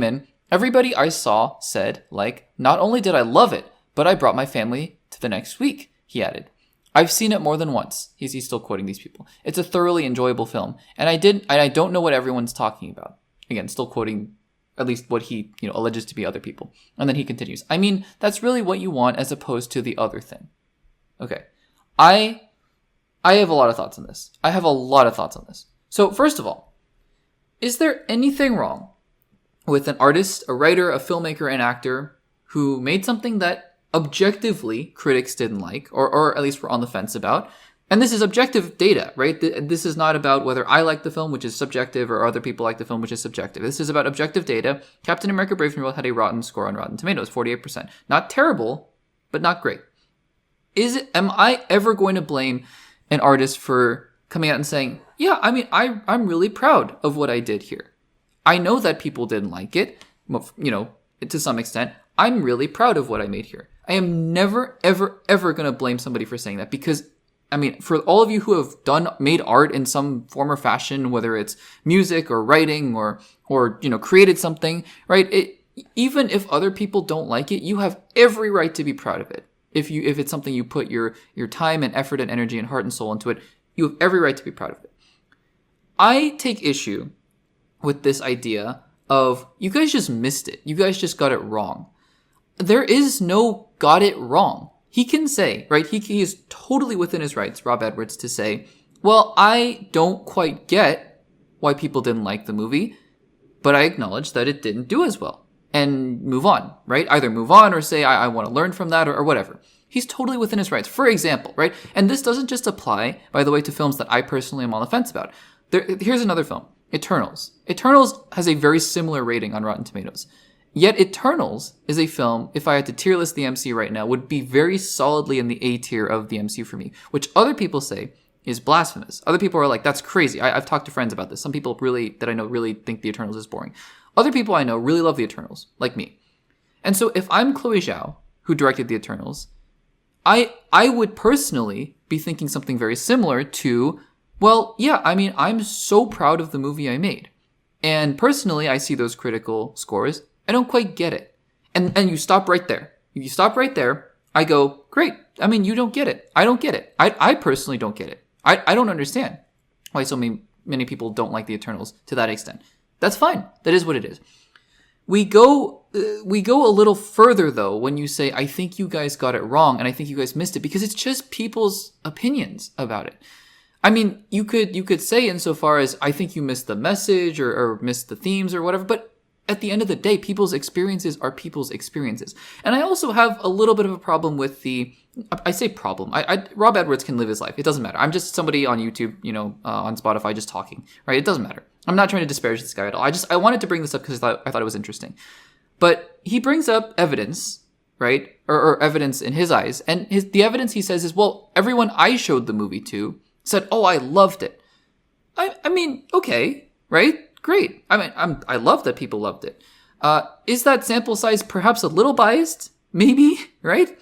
in, everybody I saw said, not only did I love it, but I brought my family to the next week, he added. I've seen it more than once. He's still quoting these people. It's a thoroughly enjoyable film, and I don't know what everyone's talking about. Again, still quoting at least what he, alleges to be other people. And then he continues. I mean, that's really what you want as opposed to the other thing. Okay. I have a lot of thoughts on this. So first of all, is there anything wrong with an artist, a writer, a filmmaker, an actor who made something that objectively critics didn't like, or at least were on the fence about? And this is objective data, right? This is not about whether I like the film, which is subjective, or other people like the film, which is subjective. This is about objective data. Captain America Brave New World had a rotten score on Rotten Tomatoes, 48%. Not terrible, but not great. Am I ever going to blame an artist for coming out and saying, yeah, I mean, I'm really proud of what I did here. I know that people didn't like it, to some extent. I'm really proud of what I made here. I am never, ever, ever going to blame somebody for saying that because, I mean, for all of you who have made art in some form or fashion, whether it's music or writing or created something, right? Even if other people don't like it, you have every right to be proud of it. If it's something you put your time and effort and energy and heart and soul into it, you have every right to be proud of it. I take issue with this idea of you guys just missed it. You guys just got it wrong. There is no got it wrong. He can say, right? He is totally within his rights, Rob Edwards, to say, well, I don't quite get why people didn't like the movie, but I acknowledge that it didn't do as well. And move on, right? Either move on or say, I want to learn from that or whatever. He's totally within his rights. For example, right? And this doesn't just apply, by the way, to films that I personally am on the fence about. Here's another film, Eternals. Eternals has a very similar rating on Rotten Tomatoes. Yet Eternals is a film, if I had to tier list the MCU right now, would be very solidly in the A tier of the MCU for me, which other people say is blasphemous. Other people are like, that's crazy. I've talked to friends about this. Some people that I know really think the Eternals is boring. Other people I know really love the Eternals, like me. And so if I'm Chloe Zhao, who directed the Eternals, I would personally be thinking something very similar to, well, yeah, I mean, I'm so proud of the movie I made. And personally, I see those critical scores. I don't quite get it. And you stop right there. If you stop right there, I go, great. I mean, you don't get it. I don't get it. I personally don't get it. I don't understand why so many people don't like the Eternals to that extent. That's fine. That is what it is. We go a little further though when you say, I think you guys got it wrong and I think you guys missed it, because it's just people's opinions about it. I mean, you could say insofar as I think you missed the message or missed the themes or whatever, but at the end of the day, people's experiences are people's experiences. And I also have a little bit of a problem with I say problem. Rob Edwards can live his life. It doesn't matter. I'm just somebody on YouTube, on Spotify just talking, right? It doesn't matter. I'm not trying to disparage this guy at all. I wanted to bring this up because I thought it was interesting. But he brings up evidence, right? Or evidence in his eyes. And the evidence he says is, well, everyone I showed the movie to said, oh, I loved it. I mean, okay, right? Great. I mean, I love that people loved it. Is that sample size perhaps a little biased? Maybe, right?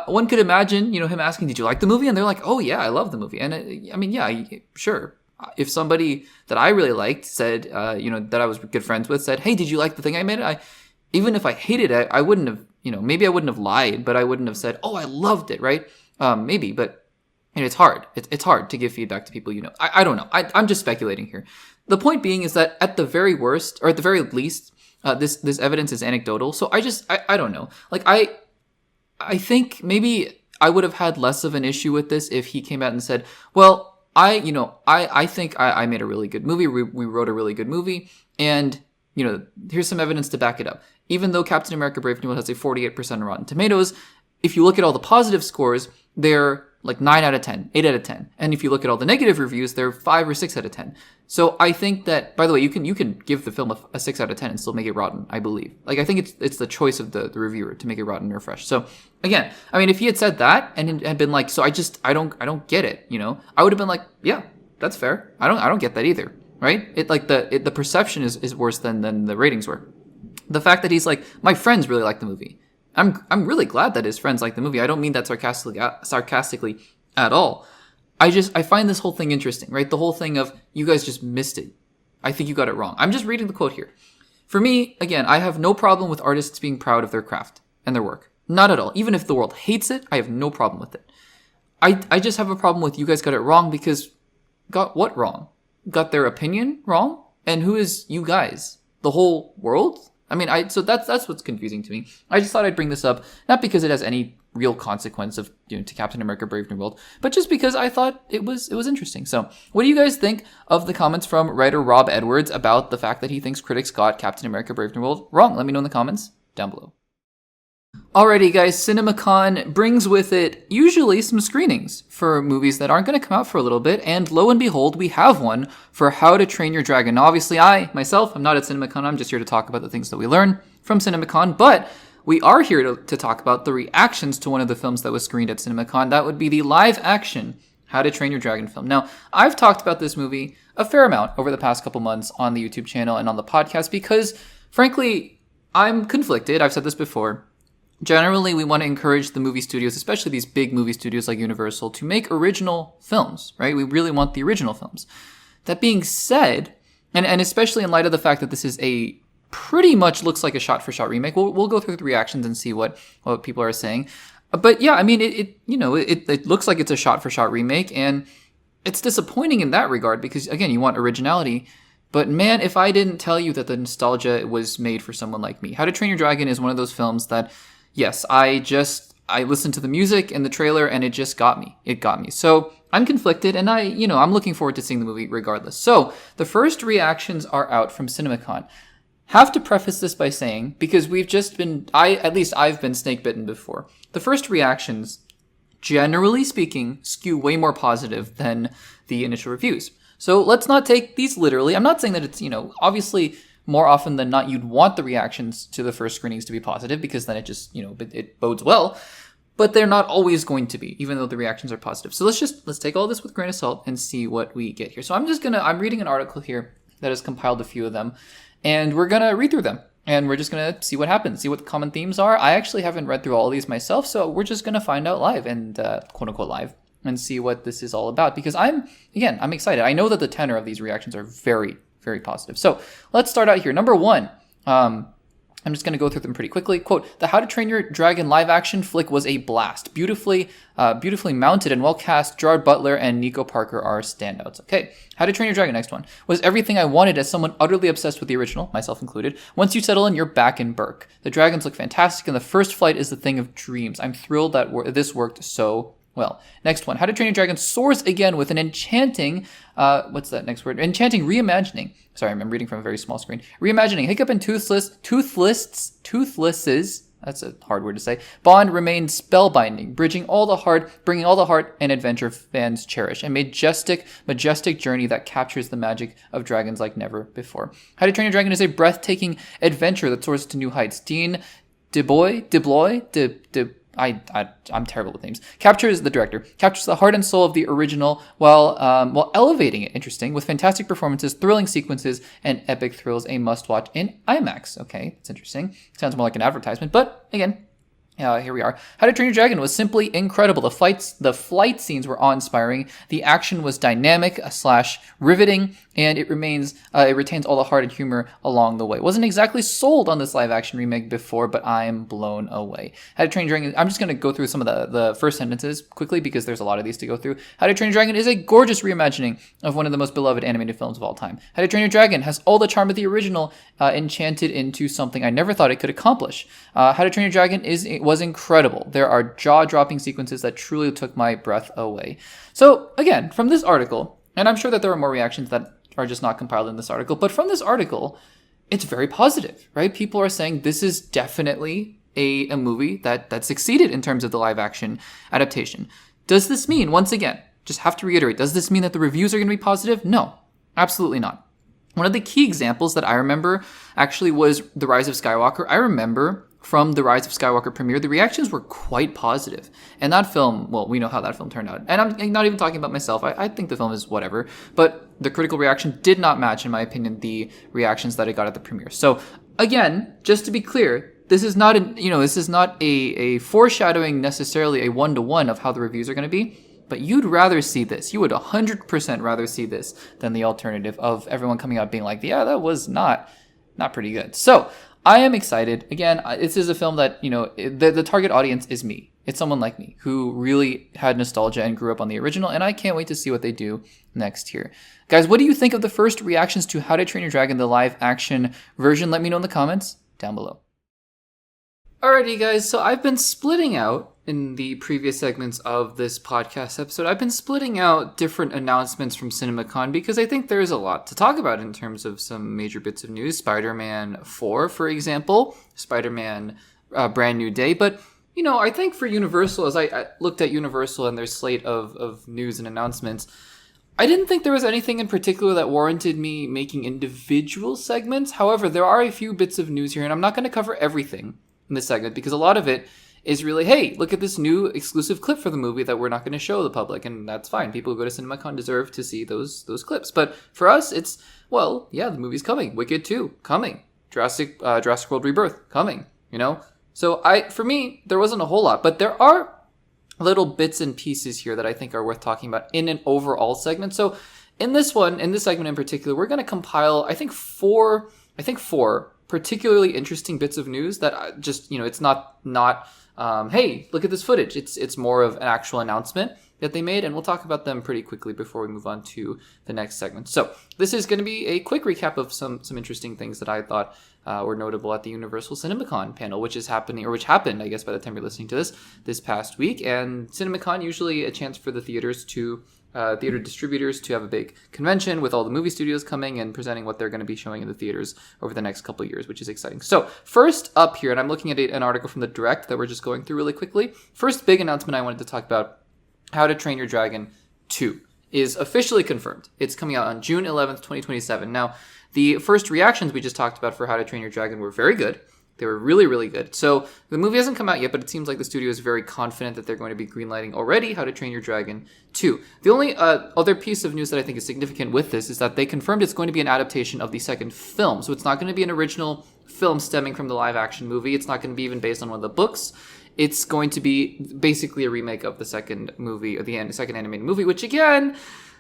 One could imagine, him asking, did you like the movie? And they're like, oh yeah, I love the movie. And I mean, yeah, sure. If somebody that I really liked said, that I was good friends with said, hey, did you like the thing I made? Even if I hated it, I wouldn't have, maybe I wouldn't have lied, but I wouldn't have said, oh, I loved it, right? Maybe, but it's hard. It's hard to give feedback to people, I don't know. I'm just speculating here. The point being is that at the very worst, or at the very least, this evidence is anecdotal. So I don't know. Like I think maybe I would have had less of an issue with this if he came out and said, well, I think I made a really good movie. We wrote a really good movie, and here's some evidence to back it up. Even though Captain America: Brave New World has a 48% on Rotten Tomatoes, if you look at all the positive scores, they're like 9 out of 10, 8 out of 10. And if you look at all the negative reviews, they're 5 or 6 out of 10. So I think that, by the way, you can give the film a 6 out of 10 and still make it rotten, I believe. Like, I think it's the choice of the reviewer to make it rotten or fresh. So again, I mean, if he had said that and had been like, so I don't get it, I would have been like, yeah, that's fair. I don't get that either. Right? It like the perception is worse than the ratings were. The fact that he's like, my friends really like the movie. I'm really glad that his friends like the movie. I don't mean that sarcastically at all. I find this whole thing interesting, right? The whole thing of, you guys just missed it. I think you got it wrong. I'm just reading the quote here. For me, again, I have no problem with artists being proud of their craft and their work. Not at all. Even if the world hates it, I have no problem with it. I just have a problem with, you guys got it wrong because, got what wrong? Got their opinion wrong? And who is you guys? The whole world? I mean, so that's what's confusing to me. I just thought I'd bring this up, not because it has any real consequence of, to Captain America: Brave New World, but just because I thought it was interesting. So, what do you guys think of the comments from writer Rob Edwards about the fact that he thinks critics got Captain America: Brave New World wrong? Let me know in the comments down below. Alrighty guys, CinemaCon brings with it usually some screenings for movies that aren't going to come out for a little bit, and lo and behold, we have one for How to Train Your Dragon. Now, obviously, I'm not at CinemaCon, I'm just here to talk about the things that we learn from CinemaCon, but we are here to talk about the reactions to one of the films that was screened at CinemaCon. That would be the live-action How to Train Your Dragon film. Now, I've talked about this movie a fair amount over the past couple months on the YouTube channel and on the podcast because, frankly, I'm conflicted. I've said this before. Generally, we want to encourage the movie studios, especially these big movie studios like Universal, to make original films, right? We really want the original films. That being said, and especially in light of the fact that this is a pretty much looks like a shot-for-shot remake, we'll go through the reactions and see what people are saying. But yeah, I mean, it looks like it's a shot-for-shot remake, and it's disappointing in that regard because, again, you want originality. But man, if I didn't tell you that the nostalgia was made for someone like me. How to Train Your Dragon is one of those films that, yes, I listened to the music and the trailer and it just got me. It got me. So I'm conflicted and I'm looking forward to seeing the movie regardless. So the first reactions are out from CinemaCon. Have to preface this by saying, because I've been snake bitten before. The first reactions, generally speaking, skew way more positive than the initial reviews. So let's not take these literally. I'm not saying that it's, obviously more often than not, you'd want the reactions to the first screenings to be positive because then it just, it bodes well. But they're not always going to be, even though the reactions are positive. So let's take all this with a grain of salt and see what we get here. So I'm reading an article here that has compiled a few of them, and we're going to read through them. And we're just going to see what happens, see what the common themes are. I actually haven't read through all of these myself, so we're just going to find out live and quote-unquote live and see what this is all about. Because I'm excited. I know that the tenor of these reactions are very, very positive. So let's start out here. Number one, I'm just going to go through them pretty quickly. Quote, the How to Train Your Dragon live action flick was a blast. Beautifully mounted and well cast. Gerard Butler and Nico Parker are standouts. Okay, How to Train Your Dragon, next one. Was everything I wanted as someone utterly obsessed with the original, myself included. Once you settle in, you're back in Burke. The dragons look fantastic and the first flight is the thing of dreams. I'm thrilled that this worked so well. Next one. How to Train Your Dragon soars again with an enchanting, what's that next word? Enchanting reimagining. Sorry, I'm reading from a very small screen. Reimagining. Hiccup and Toothless's, that's a hard word to say. Bond remained spellbinding, bringing all the heart and adventure fans cherish. A majestic journey that captures the magic of dragons like never before. How to Train Your Dragon is a breathtaking adventure that soars to new heights. Dean I'm terrible with names. The director captures the heart and soul of the original while elevating it. Interesting, with fantastic performances, thrilling sequences, and epic thrills. A must-watch in IMAX. Okay, that's interesting. Sounds more like an advertisement, but again, here we are. How to Train Your Dragon was simply incredible. The flight scenes were awe-inspiring. The action was dynamic / riveting, and it retains all the heart and humor along the way. Wasn't exactly sold on this live-action remake before, but I'm blown away. How to Train Your Dragon. I'm just going to go through some of the first sentences quickly because there's a lot of these to go through. How to Train Your Dragon is a gorgeous reimagining of one of the most beloved animated films of all time. How to Train Your Dragon has all the charm of the original enchanted into something I never thought it could accomplish. How to Train Your Dragon was incredible. There are jaw-dropping sequences that truly took my breath away. So again, from this article, and I'm sure that there are more reactions that are just not compiled in this article, but from this article, it's very positive, right? People are saying this is definitely a movie that succeeded in terms of the live-action adaptation. Does this mean, once again, just have to reiterate, does this mean that the reviews are going to be positive? No, absolutely not. One of the key examples that I remember actually was The Rise of Skywalker. I remember from the Rise of Skywalker premiere, the reactions were quite positive. And that film, well, we know how that film turned out. And I'm not even talking about myself. I think the film is whatever. But the critical reaction did not match, in my opinion, the reactions that it got at the premiere. So again, just to be clear, this is not a foreshadowing necessarily a one-to-one of how the reviews are going to be. But you'd rather see this. You would 100% rather see this than the alternative of everyone coming out being like, yeah, that was not pretty good. So I am excited. Again, this is a film that, the target audience is me. It's someone like me who really had nostalgia and grew up on the original, and I can't wait to see what they do next year. Guys, what do you think of the first reactions to How to Train Your Dragon, the live action version? Let me know in the comments down below. Alrighty, guys, so I've been splitting out in the previous segments of this podcast episode. I've been splitting out different announcements from CinemaCon because I think there's a lot to talk about in terms of some major bits of news. Spider-Man 4, for example. Spider-Man Brand New Day. But, I think for Universal, as I looked at Universal and their slate of news and announcements, I didn't think there was anything in particular that warranted me making individual segments. However, there are a few bits of news here, and I'm not going to cover everything in this segment because a lot of it is really, hey, look at this new exclusive clip for the movie that we're not going to show the public, and that's fine. People who go to CinemaCon deserve to see those clips. But for us, it's, well, yeah, the movie's coming. Wicked 2, coming. Jurassic World Rebirth, coming, So for me, there wasn't a whole lot, but there are little bits and pieces here that I think are worth talking about in an overall segment. So in this segment in particular, we're going to compile, I think four particularly interesting bits of news that just, it's not hey, look at this footage. It's more of an actual announcement that they made, and we'll talk about them pretty quickly before we move on to the next segment. So this is going to be a quick recap of some interesting things that I thought were notable at the Universal CinemaCon panel, which happened, I guess, by the time you're listening to this past week. And CinemaCon, usually a chance for the theater distributors to have a big convention with all the movie studios coming and presenting what they're going to be showing in the theaters over the next couple of years, which is exciting. So first up here, and I'm looking at an article from the Direct that we're just going through really quickly. First big announcement I wanted to talk about, How to Train Your Dragon 2 is officially confirmed. It's coming out on June 11th, 2027. Now, the first reactions we just talked about for How to Train Your Dragon were very good. They were really, really good. So the movie hasn't come out yet, but it seems like the studio is very confident that they're going to be greenlighting already How to Train Your Dragon 2. The only other piece of news that I think is significant with this is that they confirmed it's going to be an adaptation of the second film. So it's not going to be an original film stemming from the live action movie. It's not going to be even based on one of the books. It's going to be basically a remake of the second movie, or the second animated movie, which again,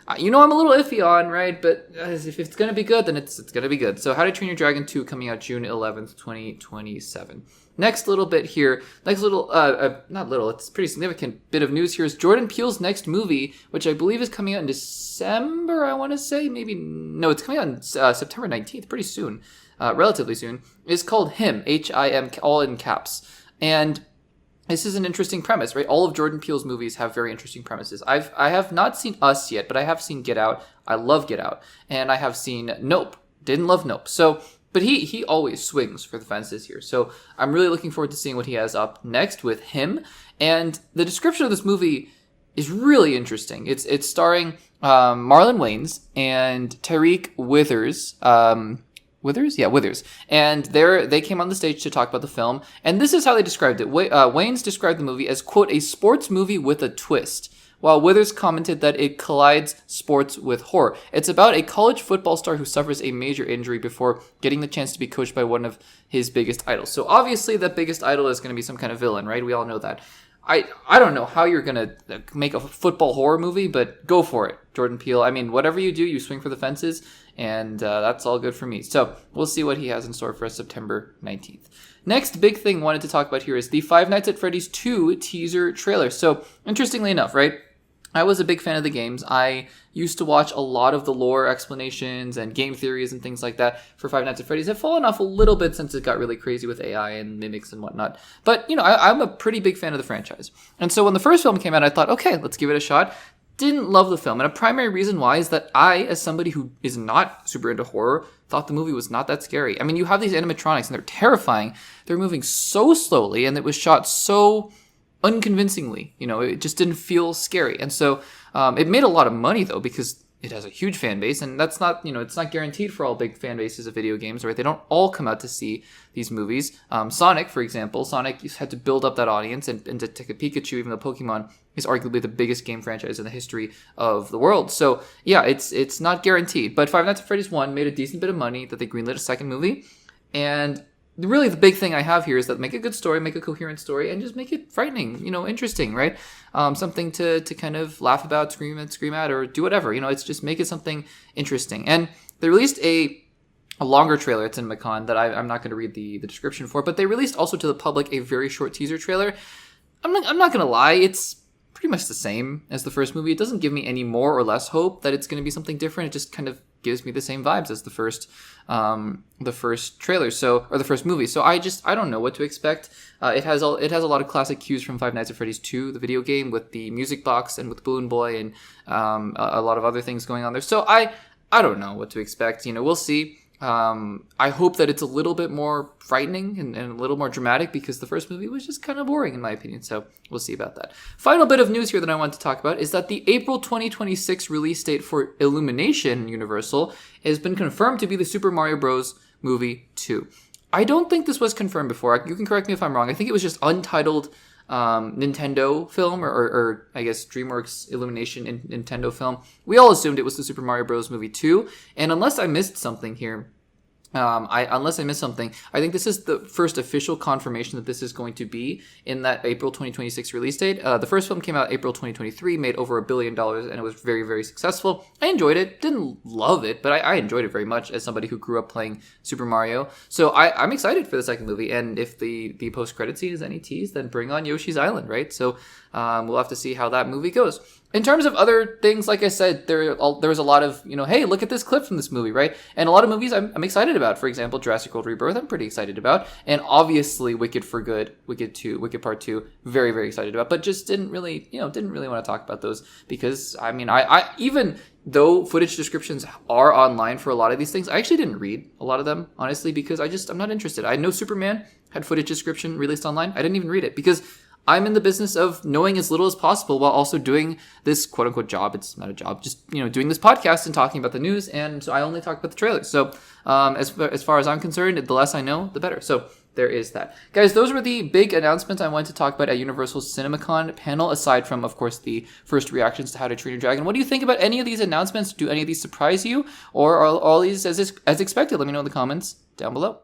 I'm a little iffy on, right? But if it's going to be good, then it's going to be good. So How to Train Your Dragon 2 coming out June 11th, 2027. Next little bit here, it's a pretty significant bit of news here is Jordan Peele's next movie, which I believe is coming out in December, I want to say. No, it's coming out on September 19th, pretty soon, relatively soon. It's called Him, H-I-M, all in caps. And this is an interesting premise, right? All of Jordan Peele's movies have very interesting premises. I have not seen Us yet, but I have seen Get Out. I love Get Out. And I have seen Nope. Didn't love Nope. So, but he always swings for the fences here. So I'm really looking forward to seeing what he has up next with him. And the description of this movie is really interesting. It's starring Marlon Wayans and Tariq Withers. Withers. And they came on the stage to talk about the film. And this is how they described it. Wayans described the movie as, quote, a sports movie with a twist, while Withers commented that it collides sports with horror. It's about a college football star who suffers a major injury before getting the chance to be coached by one of his biggest idols. So obviously that biggest idol is going to be some kind of villain, right? We all know that. I don't know how you're going to make a football horror movie, but go for it, Jordan Peele. I mean, whatever you do, you swing for the fences, and that's all good for me. So we'll see what he has in store for us September 19th. Next big thing I wanted to talk about here is the Five Nights at Freddy's 2 teaser trailer. So interestingly enough, right? I was a big fan of the games. I used to watch a lot of the lore explanations and game theories and things like that for Five Nights at Freddy's. Have fallen off a little bit since it got really crazy with AI and mimics and whatnot. But, I'm a pretty big fan of the franchise. And so when the first film came out, I thought, okay, let's give it a shot. Didn't love the film. And a primary reason why is that I, as somebody who is not super into horror, thought the movie was not that scary. I mean, you have these animatronics and they're terrifying. They're moving so slowly and it was shot so unconvincingly. It just didn't feel scary. And so it made a lot of money, though, because it has a huge fan base, and that's not, it's not guaranteed for all big fan bases of video games, right? They don't all come out to see these movies. Sonic, for example, Sonic had to build up that audience, and Detective Pikachu, even though Pokemon is arguably the biggest game franchise in the history of the world. So, yeah, it's not guaranteed. But Five Nights at Freddy's 1 made a decent bit of money that they greenlit a second movie, and really the big thing I have here is that make a good story, make a coherent story, and just make it frightening, interesting, right? Something to kind of laugh about, scream at, or do whatever. It's just make it something interesting. And they released a longer trailer at CinemaCon that I'm not going to read the description for, but they released also to the public a very short teaser trailer. I'm not going to lie, it's pretty much the same as the first movie. It doesn't give me any more or less hope that it's going to be something different. It just kind of gives me the same vibes as the first trailer, or the first movie. So I don't know what to expect. It has a lot of classic cues from Five Nights at Freddy's 2, the video game, with the music box and with Balloon Boy and a lot of other things going on there. So I don't know what to expect. We'll see. I hope that it's a little bit more frightening and a little more dramatic, because the first movie was just kind of boring in my opinion. So we'll see about that. Final bit of news here that I want to talk about is that the April 2026 release date for Illumination Universal has been confirmed to be the Super Mario Bros. Movie 2. I don't think this was confirmed before. You can correct me if I'm wrong. I think it was just Untitled Nintendo film, or I guess DreamWorks Illumination Nintendo film. We all assumed it was the Super Mario Bros. Movie 2, and unless I missed something here, I think this is the first official confirmation that this is going to be in that April 2026 release date. The first film came out April 2023, made over $1 billion, and it was very, very successful. I enjoyed it. Didn't love it, but I enjoyed it very much as somebody who grew up playing Super Mario. So I'm excited for the second movie, and if the post-credit scene is any tease, then bring on Yoshi's Island, right? So we'll have to see how that movie goes. In terms of other things, like I said, there was a lot of, hey, look at this clip from this movie, right? And a lot of movies I'm excited about. For example, Jurassic World Rebirth, I'm pretty excited about. And obviously, Wicked for Good, Wicked Part 2, very, very excited about. But just didn't really want to talk about those, because, I even though footage descriptions are online for a lot of these things, I actually didn't read a lot of them, honestly, because I'm not interested. I know Superman had footage description released online. I didn't even read it, because I'm in the business of knowing as little as possible while also doing this quote unquote job. It's not a job, just, doing this podcast and talking about the news. And so I only talk about the trailers. So, as far as I'm concerned, the less I know, the better. So there is that. Guys, those were the big announcements I wanted to talk about at Universal's CinemaCon panel, aside from, of course, the first reactions to How to Train Your Dragon. What do you think about any of these announcements? Do any of these surprise you? Or are all these as expected? Let me know in the comments down below.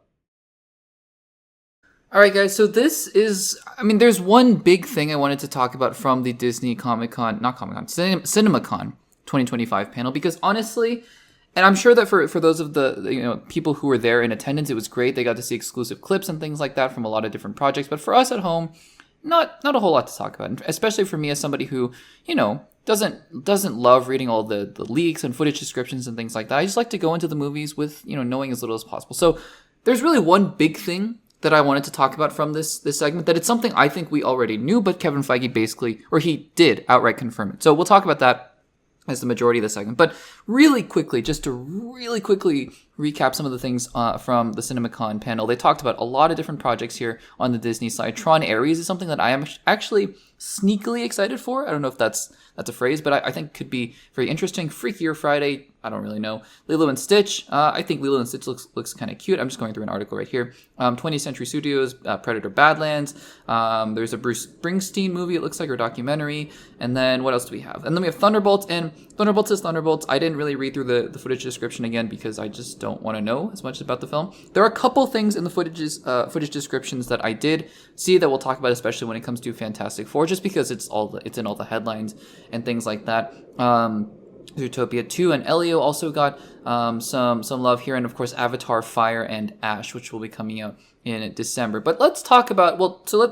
All right, guys, so this is, there's one big thing I wanted to talk about from the Disney CinemaCon 2025 panel, because honestly, and I'm sure that for those of the people who were there in attendance, it was great. They got to see exclusive clips and things like that from a lot of different projects. But for us at home, not a whole lot to talk about, especially for me as somebody who, doesn't love reading all the leaks and footage descriptions and things like that. I just like to go into the movies with, knowing as little as possible. So there's really one big thing that I wanted to talk about from this segment, that it's something I think we already knew, but Kevin Feige basically, or he did outright confirm it. So we'll talk about that as the majority of the segment. But really quickly, just to really quickly recap some of the things from the CinemaCon panel, they talked about a lot of different projects here on the Disney side. Tron Ares is something that I am actually sneakily excited for. I don't know if that's a phrase, but I think could be very interesting. Freakier Friday, I don't really know. Lilo and Stitch, I think Lilo and Stitch looks kind of cute. I'm just going through an article right here. 20th Century Studios, Predator Badlands. There's a Bruce Springsteen movie, it looks like, or documentary. And then what else do we have? And then we have Thunderbolts, and Thunderbolts is Thunderbolts. I didn't really read through the footage description again because I just don't want to know as much about the film. There are a couple things in the footage descriptions that I did see that we'll talk about, especially when it comes to Fantastic Four, just because it's in all the headlines and things like that. Zootopia 2 and Elio also got some love here, and of course Avatar Fire and Ash, which will be coming out in December. But let's talk about,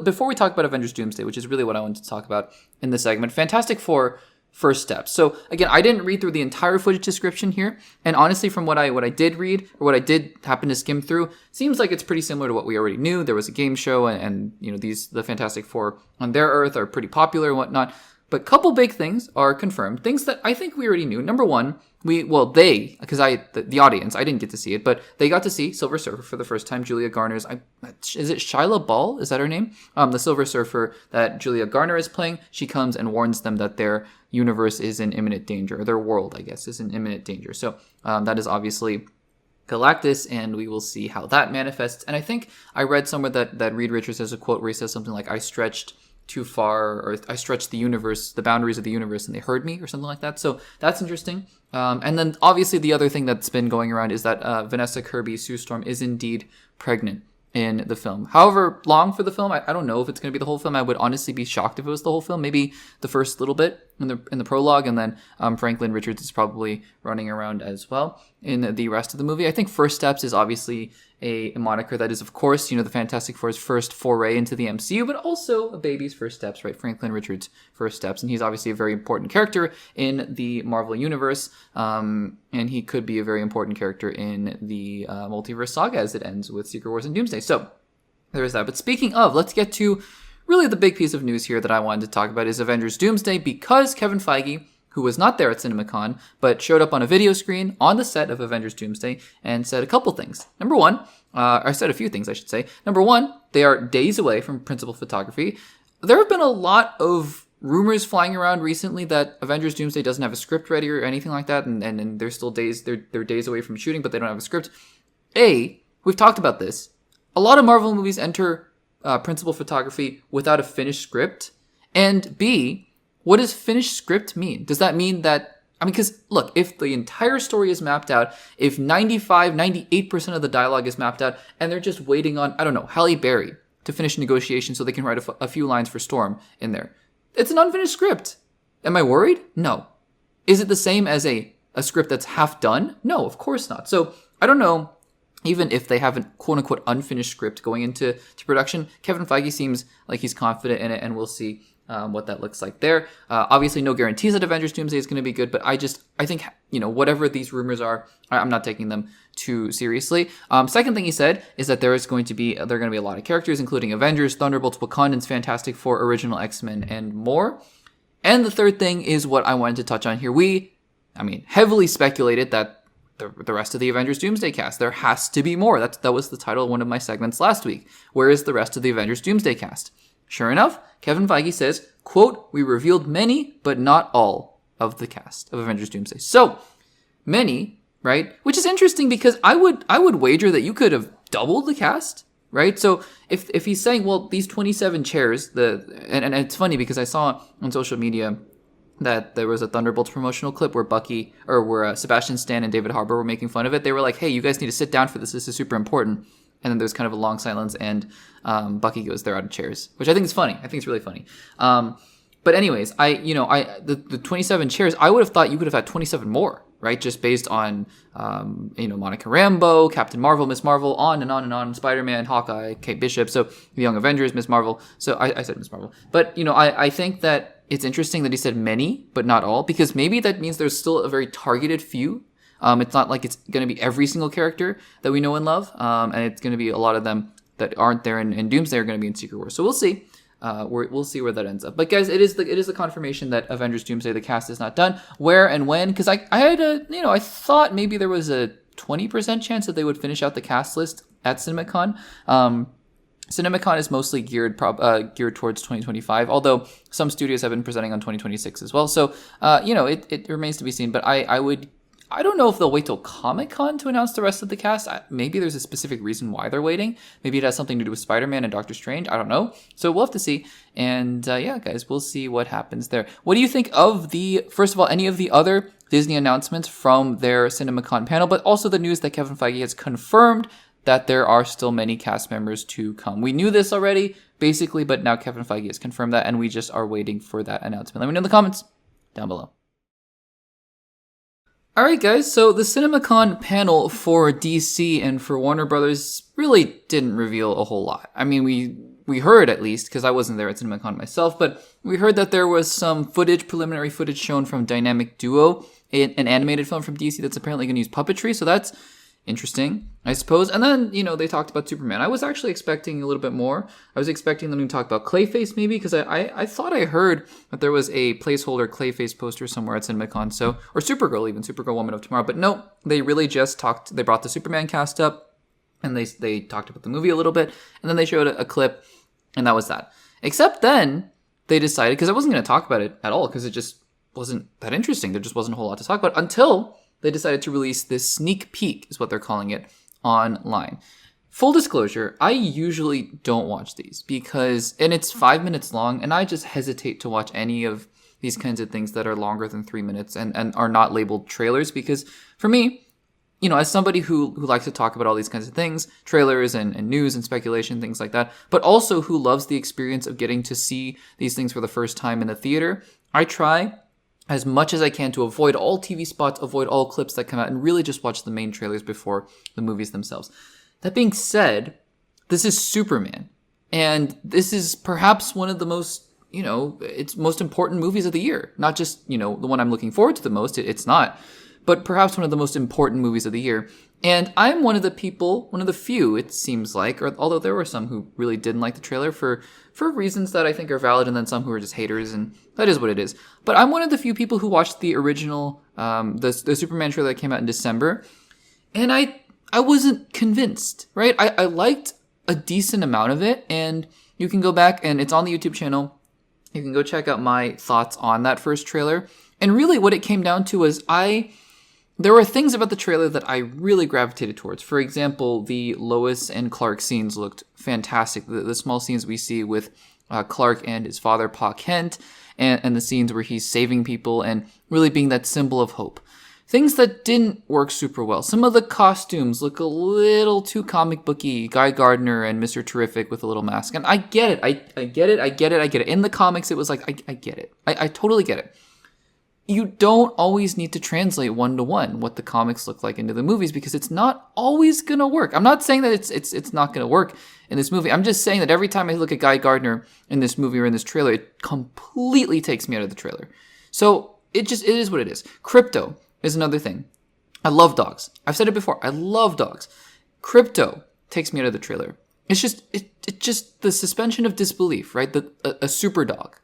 before we talk about Avengers Doomsday, which is really what I wanted to talk about in this segment, Fantastic Four First Steps. So again, I didn't read through the entire footage description here, and honestly, from what I did read, or what I did happen to skim through, seems like it's pretty similar to what we already knew. There was a game show, and the Fantastic Four on their Earth are pretty popular and whatnot. But a couple big things are confirmed. Things that I think we already knew. Number one, the audience, I didn't get to see it, but they got to see Silver Surfer for the first time. Julia Garner's, is it Shyla Ball? Is that her name? The Silver Surfer that Julia Garner is playing. She comes and warns them that their universe is in imminent danger, or their world, I guess, is in imminent danger. So that is obviously Galactus, and we will see how that manifests. And I think I read somewhere that Reed Richards has a quote where he says something like, I stretched too far, or I stretched the boundaries of the universe, and they heard me, or something like that. So that's interesting. And then obviously the other thing that's been going around is that Vanessa Kirby, Sue Storm, is indeed pregnant in the film. However long for the film, I don't know if it's going to be the whole film. I would honestly be shocked if it was the whole film. Maybe the first little bit in the prologue, and then Franklin Richards is probably running around as well in the rest of the movie. I think First Steps is obviously a moniker that is, of course, the Fantastic Four's first foray into the MCU, but also a baby's first steps, right? Franklin Richards' first steps. And he's obviously a very important character in the Marvel Universe. And he could be a very important character in the multiverse saga as it ends with Secret Wars and Doomsday. So there is that. But speaking of, let's get to really the big piece of news here that I wanted to talk about is Avengers Doomsday, because Kevin Feige, who was not there at CinemaCon, but showed up on a video screen on the set of Avengers Doomsday and said a couple things. Number one, I said a few things, I should say. Number one, they are days away from principal photography. There have been a lot of rumors flying around recently that Avengers Doomsday doesn't have a script ready or anything like that, and they're still they're days away from shooting, but they don't have a script. We've talked about this. A lot of Marvel movies enter principal photography without a finished script. And B, what does finished script mean? Does that mean that, because look, if the entire story is mapped out, if 98% of the dialogue is mapped out, and they're just waiting on, Halle Berry to finish negotiations so they can write a few lines for Storm in there, it's an unfinished script. Am I worried? No. Is it the same as a script that's half done? No, of course not. So I don't know. Even if they have a quote-unquote unfinished script going into production, Kevin Feige seems like he's confident in it, and we'll see what that looks like there. Obviously, no guarantees that Avengers Doomsday is going to be good, but I think, whatever these rumors are, I'm not taking them too seriously. Second thing he said is that there are going to be a lot of characters, including Avengers, Thunderbolts, Wakandans, Fantastic Four, original X-Men, and more. And the third thing is what I wanted to touch on here. We heavily speculated that the rest of the Avengers Doomsday cast, there has to be more. That was the title of one of my segments last week. Where is the rest of the Avengers Doomsday cast? Sure enough, Kevin Feige says, quote, "We revealed many, but not all of the cast of Avengers Doomsday." So, many, right? Which is interesting because I would wager that you could have doubled the cast, right? So if he's saying, well, these 27 chairs, and it's funny because I saw on social media that there was a Thunderbolts promotional clip where Sebastian Stan and David Harbour were making fun of it. They were like, hey, you guys need to sit down for this. This is super important. And then there's kind of a long silence, and Bucky goes, they're out of chairs, which I think is funny. I think it's really funny. But anyways, the 27 chairs, I would have thought you could have had 27 more, right? Just based on, Monica Rambeau, Captain Marvel, Miss Marvel, on and on and on, Spider-Man, Hawkeye, Kate Bishop, so the Young Avengers, Miss Marvel. So I said Miss Marvel. But, I think that it's interesting that he said many, but not all, because maybe that means there's still a very targeted few. It's not like it's going to be every single character that we know and love, and it's going to be a lot of them that aren't there in Doomsday are going to be in Secret Wars. So we'll see. We'll see where that ends up. But guys, it is the confirmation that Avengers Doomsday, the cast is not done. Where and when? Because I had I thought maybe there was a 20% chance that they would finish out the cast list at CinemaCon. CinemaCon is mostly geared towards 2025, although some studios have been presenting on 2026 as well. So, it remains to be seen. But I don't know if they'll wait till Comic-Con to announce the rest of the cast. Maybe there's a specific reason why they're waiting. Maybe it has something to do with Spider-Man and Doctor Strange. I don't know. So we'll have to see. And guys, we'll see what happens there. What do you think of first of all, any of the other Disney announcements from their CinemaCon panel, but also the news that Kevin Feige has confirmed that there are still many cast members to come? We knew this already, basically, but now Kevin Feige has confirmed that, and we just are waiting for that announcement. Let me know in the comments down below. All right, guys, so the CinemaCon panel for DC and for Warner Brothers really didn't reveal a whole lot. I mean, we heard, at least, because I wasn't there at CinemaCon myself, but we heard that there was some preliminary footage shown from Dynamic Duo, an animated film from DC that's apparently going to use puppetry, so that's interesting, I suppose. And then, they talked about Superman. I was actually expecting a little bit more. I was expecting them to talk about Clayface, maybe, because I thought I heard that there was a placeholder Clayface poster somewhere at CinemaCon, or Supergirl, even, Supergirl Woman of Tomorrow. But no, they really just they brought the Superman cast up, and they talked about the movie a little bit, and then they showed a clip, and that was that. Except then, they decided, because I wasn't going to talk about it at all, because it just wasn't that interesting. There just wasn't a whole lot to talk about, until they decided to release this sneak peek, is what they're calling it, online. Full disclosure, I usually don't watch these and it's 5 minutes long, and I just hesitate to watch any of these kinds of things that are longer than 3 minutes and are not labeled trailers, because for me, as somebody who likes to talk about all these kinds of things, trailers and news and speculation, things like that, but also who loves the experience of getting to see these things for the first time in the theater, I try as much as I can to avoid all TV spots, avoid all clips that come out, and really just watch the main trailers before the movies themselves. That being said, this is Superman, and this is perhaps one of the most, it's most important movies of the year. Not just, the one I'm looking forward to the most, it's not, but perhaps one of the most important movies of the year. And I'm one of the few, it seems like, although there were some who really didn't like the trailer for reasons that I think are valid, and then some who are just haters, and that is what it is. But I'm one of the few people who watched the original, the Superman trailer that came out in December, and I wasn't convinced, right? I liked a decent amount of it, and you can go back, and it's on the YouTube channel. You can go check out my thoughts on that first trailer. And really what it came down to was there were things about the trailer that I really gravitated towards. For example, the Lois and Clark scenes looked fantastic. The small scenes we see with Clark and his father, Pa Kent, and the scenes where he's saving people and really being that symbol of hope. Things that didn't work super well. Some of the costumes look a little too comic booky. Guy Gardner and Mr. Terrific with a little mask. And I get it. I get it. In the comics, it was like, I get it. I totally get it. You don't always need to translate one-to-one what the comics look like into the movies, because it's not always going to work. I'm not saying that it's not going to work in this movie. I'm just saying that every time I look at Guy Gardner in this movie or in this trailer, it completely takes me out of the trailer. So it is what it is. Crypto is another thing. I love dogs. I've said it before. I love dogs. Crypto takes me out of the trailer. It's just the suspension of disbelief, right? A super dog.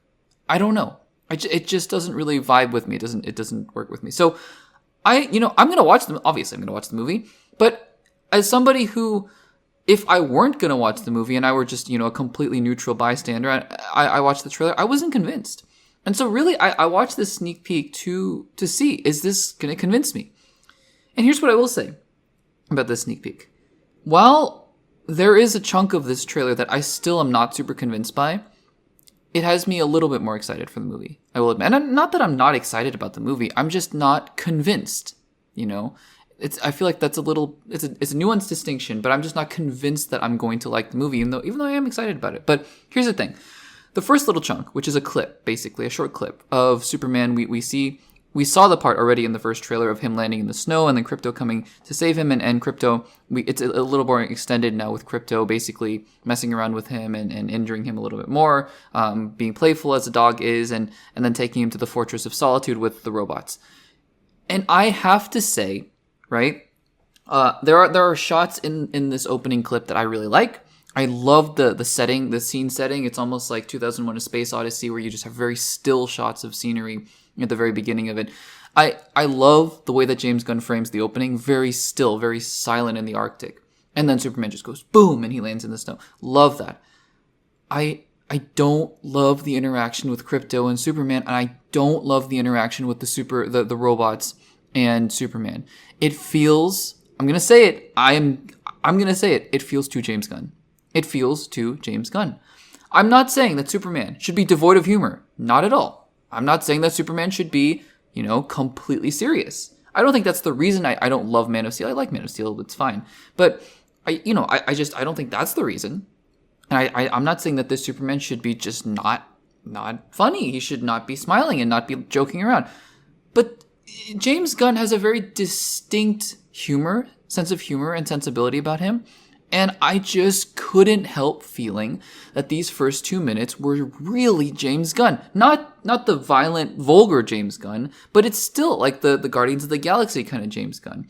I don't know. It just doesn't really vibe with me. It doesn't work with me. So I'm going to watch them. Obviously, I'm going to watch the movie. But as somebody who, if I weren't going to watch the movie and I were just, a completely neutral bystander, I watched the trailer, I wasn't convinced. And so really, I watched this sneak peek to see, is this going to convince me? And here's what I will say about this sneak peek. While there is a chunk of this trailer that I still am not super convinced by, it has me a little bit more excited for the movie, I will admit. And not that I'm not excited about the movie, I'm just not convinced, I feel like that's it's a nuanced distinction, but I'm just not convinced that I'm going to like the movie, even though I am excited about it. But here's the thing. The first little chunk, which is a clip, basically, a short clip of Superman, we saw the part already in the first trailer of him landing in the snow and then Crypto coming to save him, and Crypto, it's a little more extended now with Crypto basically messing around with him and injuring him a little bit more, being playful as a dog is, and then taking him to the Fortress of Solitude with the robots. And I have to say, right, there are shots in this opening clip that I really like. I love the setting, the scene setting. It's almost like 2001: A Space Odyssey, where you just have very still shots of scenery at the very beginning of it. I love the way that James Gunn frames the opening, very still, very silent in the Arctic. And then Superman just goes boom and he lands in the snow. Love that. I don't love the interaction with Krypto and Superman, and I don't love the interaction with the robots and Superman. It feels, I'm gonna say it. I'm gonna say it. It feels too James Gunn. It feels too James Gunn. I'm not saying that Superman should be devoid of humor. Not at all. I'm not saying that Superman should be, completely serious. I don't think that's the reason I don't love Man of Steel. I like Man of Steel. It's fine. But I don't think that's the reason. And I'm not saying that this Superman should be just not funny. He should not be smiling and not be joking around. But James Gunn has a very distinct sense of humor and sensibility about him. And I just couldn't help feeling that these first 2 minutes were really James Gunn. Not the violent, vulgar James Gunn, but it's still like the Guardians of the Galaxy kind of James Gunn.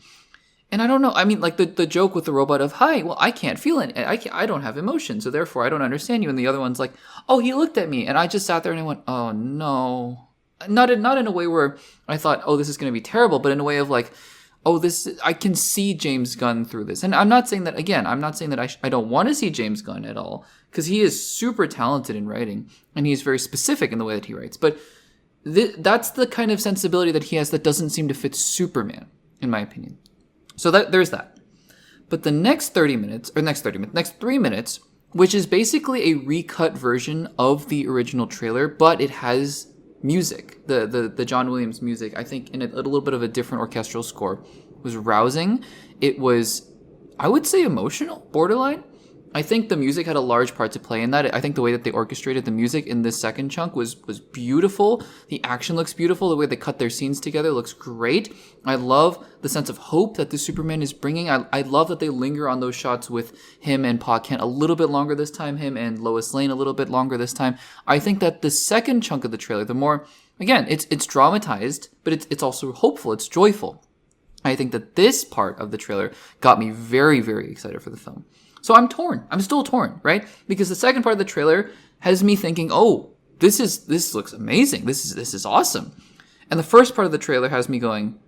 And I don't know. I mean, like the joke with the robot of, hi, well, I can't feel it. I don't have emotion, so therefore I don't understand you. And the other one's like, oh, he looked at me. And I just sat there and I went, oh, no. Not in a way where I thought, oh, this is going to be terrible, but in a way of like, oh, I can see James Gunn through this. And I'm not saying that, again, I don't want to see James Gunn at all, because he is super talented in writing, and he's very specific in the way that he writes. But that's the kind of sensibility that he has that doesn't seem to fit Superman, in my opinion. So there's that. But the next 3 minutes, which is basically a recut version of the original trailer, but it has music, the John Williams music, I think in a little bit of a different orchestral score, was rousing. It was, I would say, emotional, borderline. I think the music had a large part to play in that. I think the way that they orchestrated the music in this second chunk was beautiful. The action looks beautiful. The way they cut their scenes together looks great. I love the sense of hope that the Superman is bringing. I love that they linger on those shots with him and Pa Kent a little bit longer this time, him and Lois Lane a little bit longer this time. I think that the second chunk of the trailer, the more, again, it's dramatized, but it's also hopeful. It's joyful. I think that this part of the trailer got me very, very excited for the film. So I'm torn. I'm still torn, right? Because the second part of the trailer has me thinking, oh, this looks amazing. This is awesome. And the first part of the trailer has me going,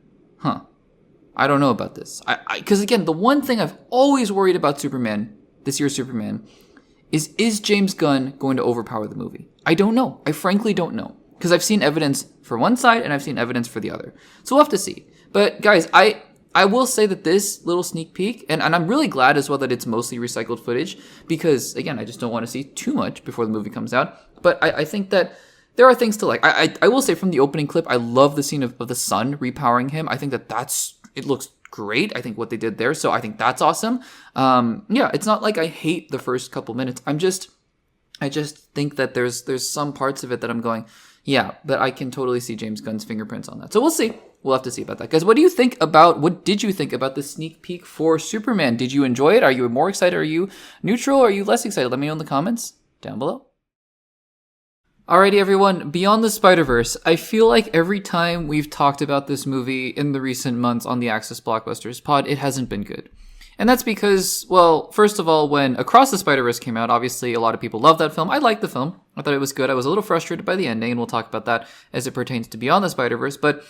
I don't know about this. Because again, the one thing I've always worried about Superman, this year's Superman, is James Gunn going to overpower the movie? I don't know. I frankly don't know. Because I've seen evidence for one side and I've seen evidence for the other. So we'll have to see. But guys, I will say that this little sneak peek, and I'm really glad as well that it's mostly recycled footage, because, again, I just don't want to see too much before the movie comes out. But I think that there are things to like. I will say from the opening clip, I love the scene of the sun repowering him. I think it looks great. I think what they did there, so I think that's awesome. Yeah, it's not like I hate the first couple minutes. I just think that there's some parts of it that I'm going, yeah, but I can totally see James Gunn's fingerprints on that. So we'll see. We'll have to see about that. Guys, what did you think about the sneak peek for Superman? Did you enjoy it? Are you more excited? Are you neutral? Are you less excited? Let me know in the comments down below. Alrighty, everyone. Beyond the Spider-Verse, I feel like every time we've talked about this movie in the recent months on the Access Blockbusters pod, it hasn't been good. And that's because, well, first of all, when Across the Spider-Verse came out, obviously a lot of people loved that film. I liked the film. I thought it was good. I was a little frustrated by the ending, and we'll talk about that as it pertains to Beyond the Spider-Verse. But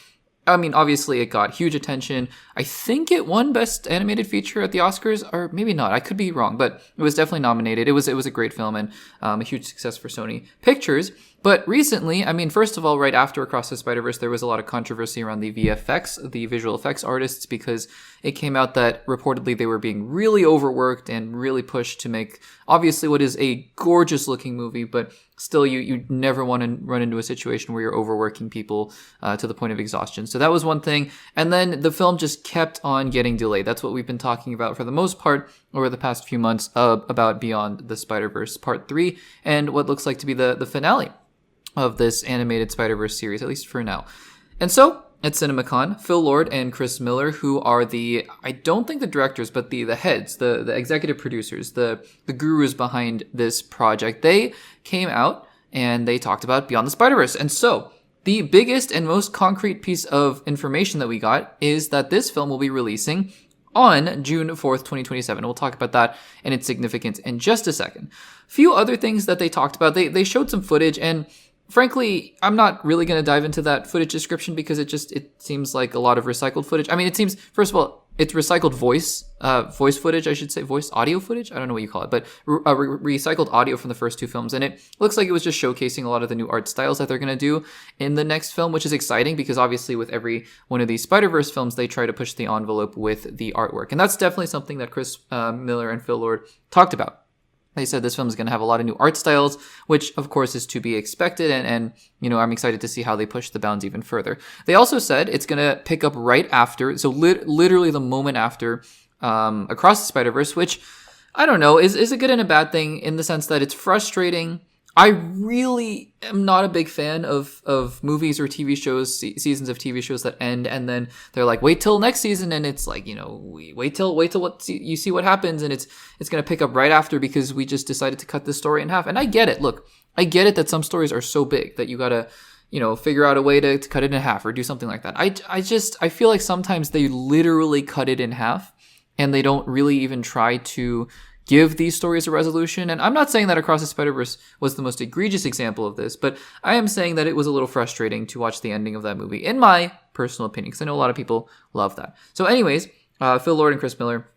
I mean, obviously it got huge attention. I think it won Best Animated Feature at the Oscars, or maybe not. I could be wrong, but it was definitely nominated. It was a great film and a huge success for Sony Pictures. But recently, I mean, first of all, right after Across the Spider-Verse, there was a lot of controversy around the VFX, the visual effects artists, because it came out that reportedly they were being really overworked and really pushed to make, obviously, what is a gorgeous looking movie, but still you never want to run into a situation where you're overworking people to the point of exhaustion. So that was one thing. And then the film just kept on getting delayed. That's what we've been talking about for the most part over the past few months about Beyond the Spider-Verse Part 3 and what looks like to be the finale of this animated Spider-Verse series, at least for now. And so, at CinemaCon, Phil Lord and Chris Miller, who are I don't think the directors, but the heads, the executive producers, the gurus behind this project, they came out and they talked about Beyond the Spider-Verse. And so, the biggest and most concrete piece of information that we got is that this film will be releasing on June 4th, 2027. We'll talk about that and its significance in just a second. Few other things that they talked about. They showed some footage, and frankly, I'm not really going to dive into that footage description because it seems like a lot of recycled footage. I mean, it seems, first of all, it's recycled voice footage, I should say, voice audio footage. I don't know what you call it, but recycled audio from the first two films. And it looks like it was just showcasing a lot of the new art styles that they're going to do in the next film, which is exciting because obviously with every one of these Spider-Verse films, they try to push the envelope with the artwork. And that's definitely something that Chris Miller and Phil Lord talked about. They said this film is going to have a lot of new art styles, which of course is to be expected. And I'm excited to see how they push the bounds even further. They also said it's going to pick up right after. So literally the moment after Across the Spider-Verse, which I don't know, is a good and a bad thing in the sense that it's frustrating. I really am not a big fan of movies or TV shows, seasons of TV shows that end and then they're like, wait till next season, and it's like, wait till you see what happens, and it's going to pick up right after because we just decided to cut this story in half. And I get it. Look, I get it that some stories are so big that you got to, figure out a way to cut it in half or do something like that. I feel like sometimes they literally cut it in half and they don't really even try to give these stories a resolution. And I'm not saying that Across the Spider-Verse was the most egregious example of this, but I am saying that it was a little frustrating to watch the ending of that movie, in my personal opinion, because I know a lot of people love that. So anyways, Phil Lord and Chris Miller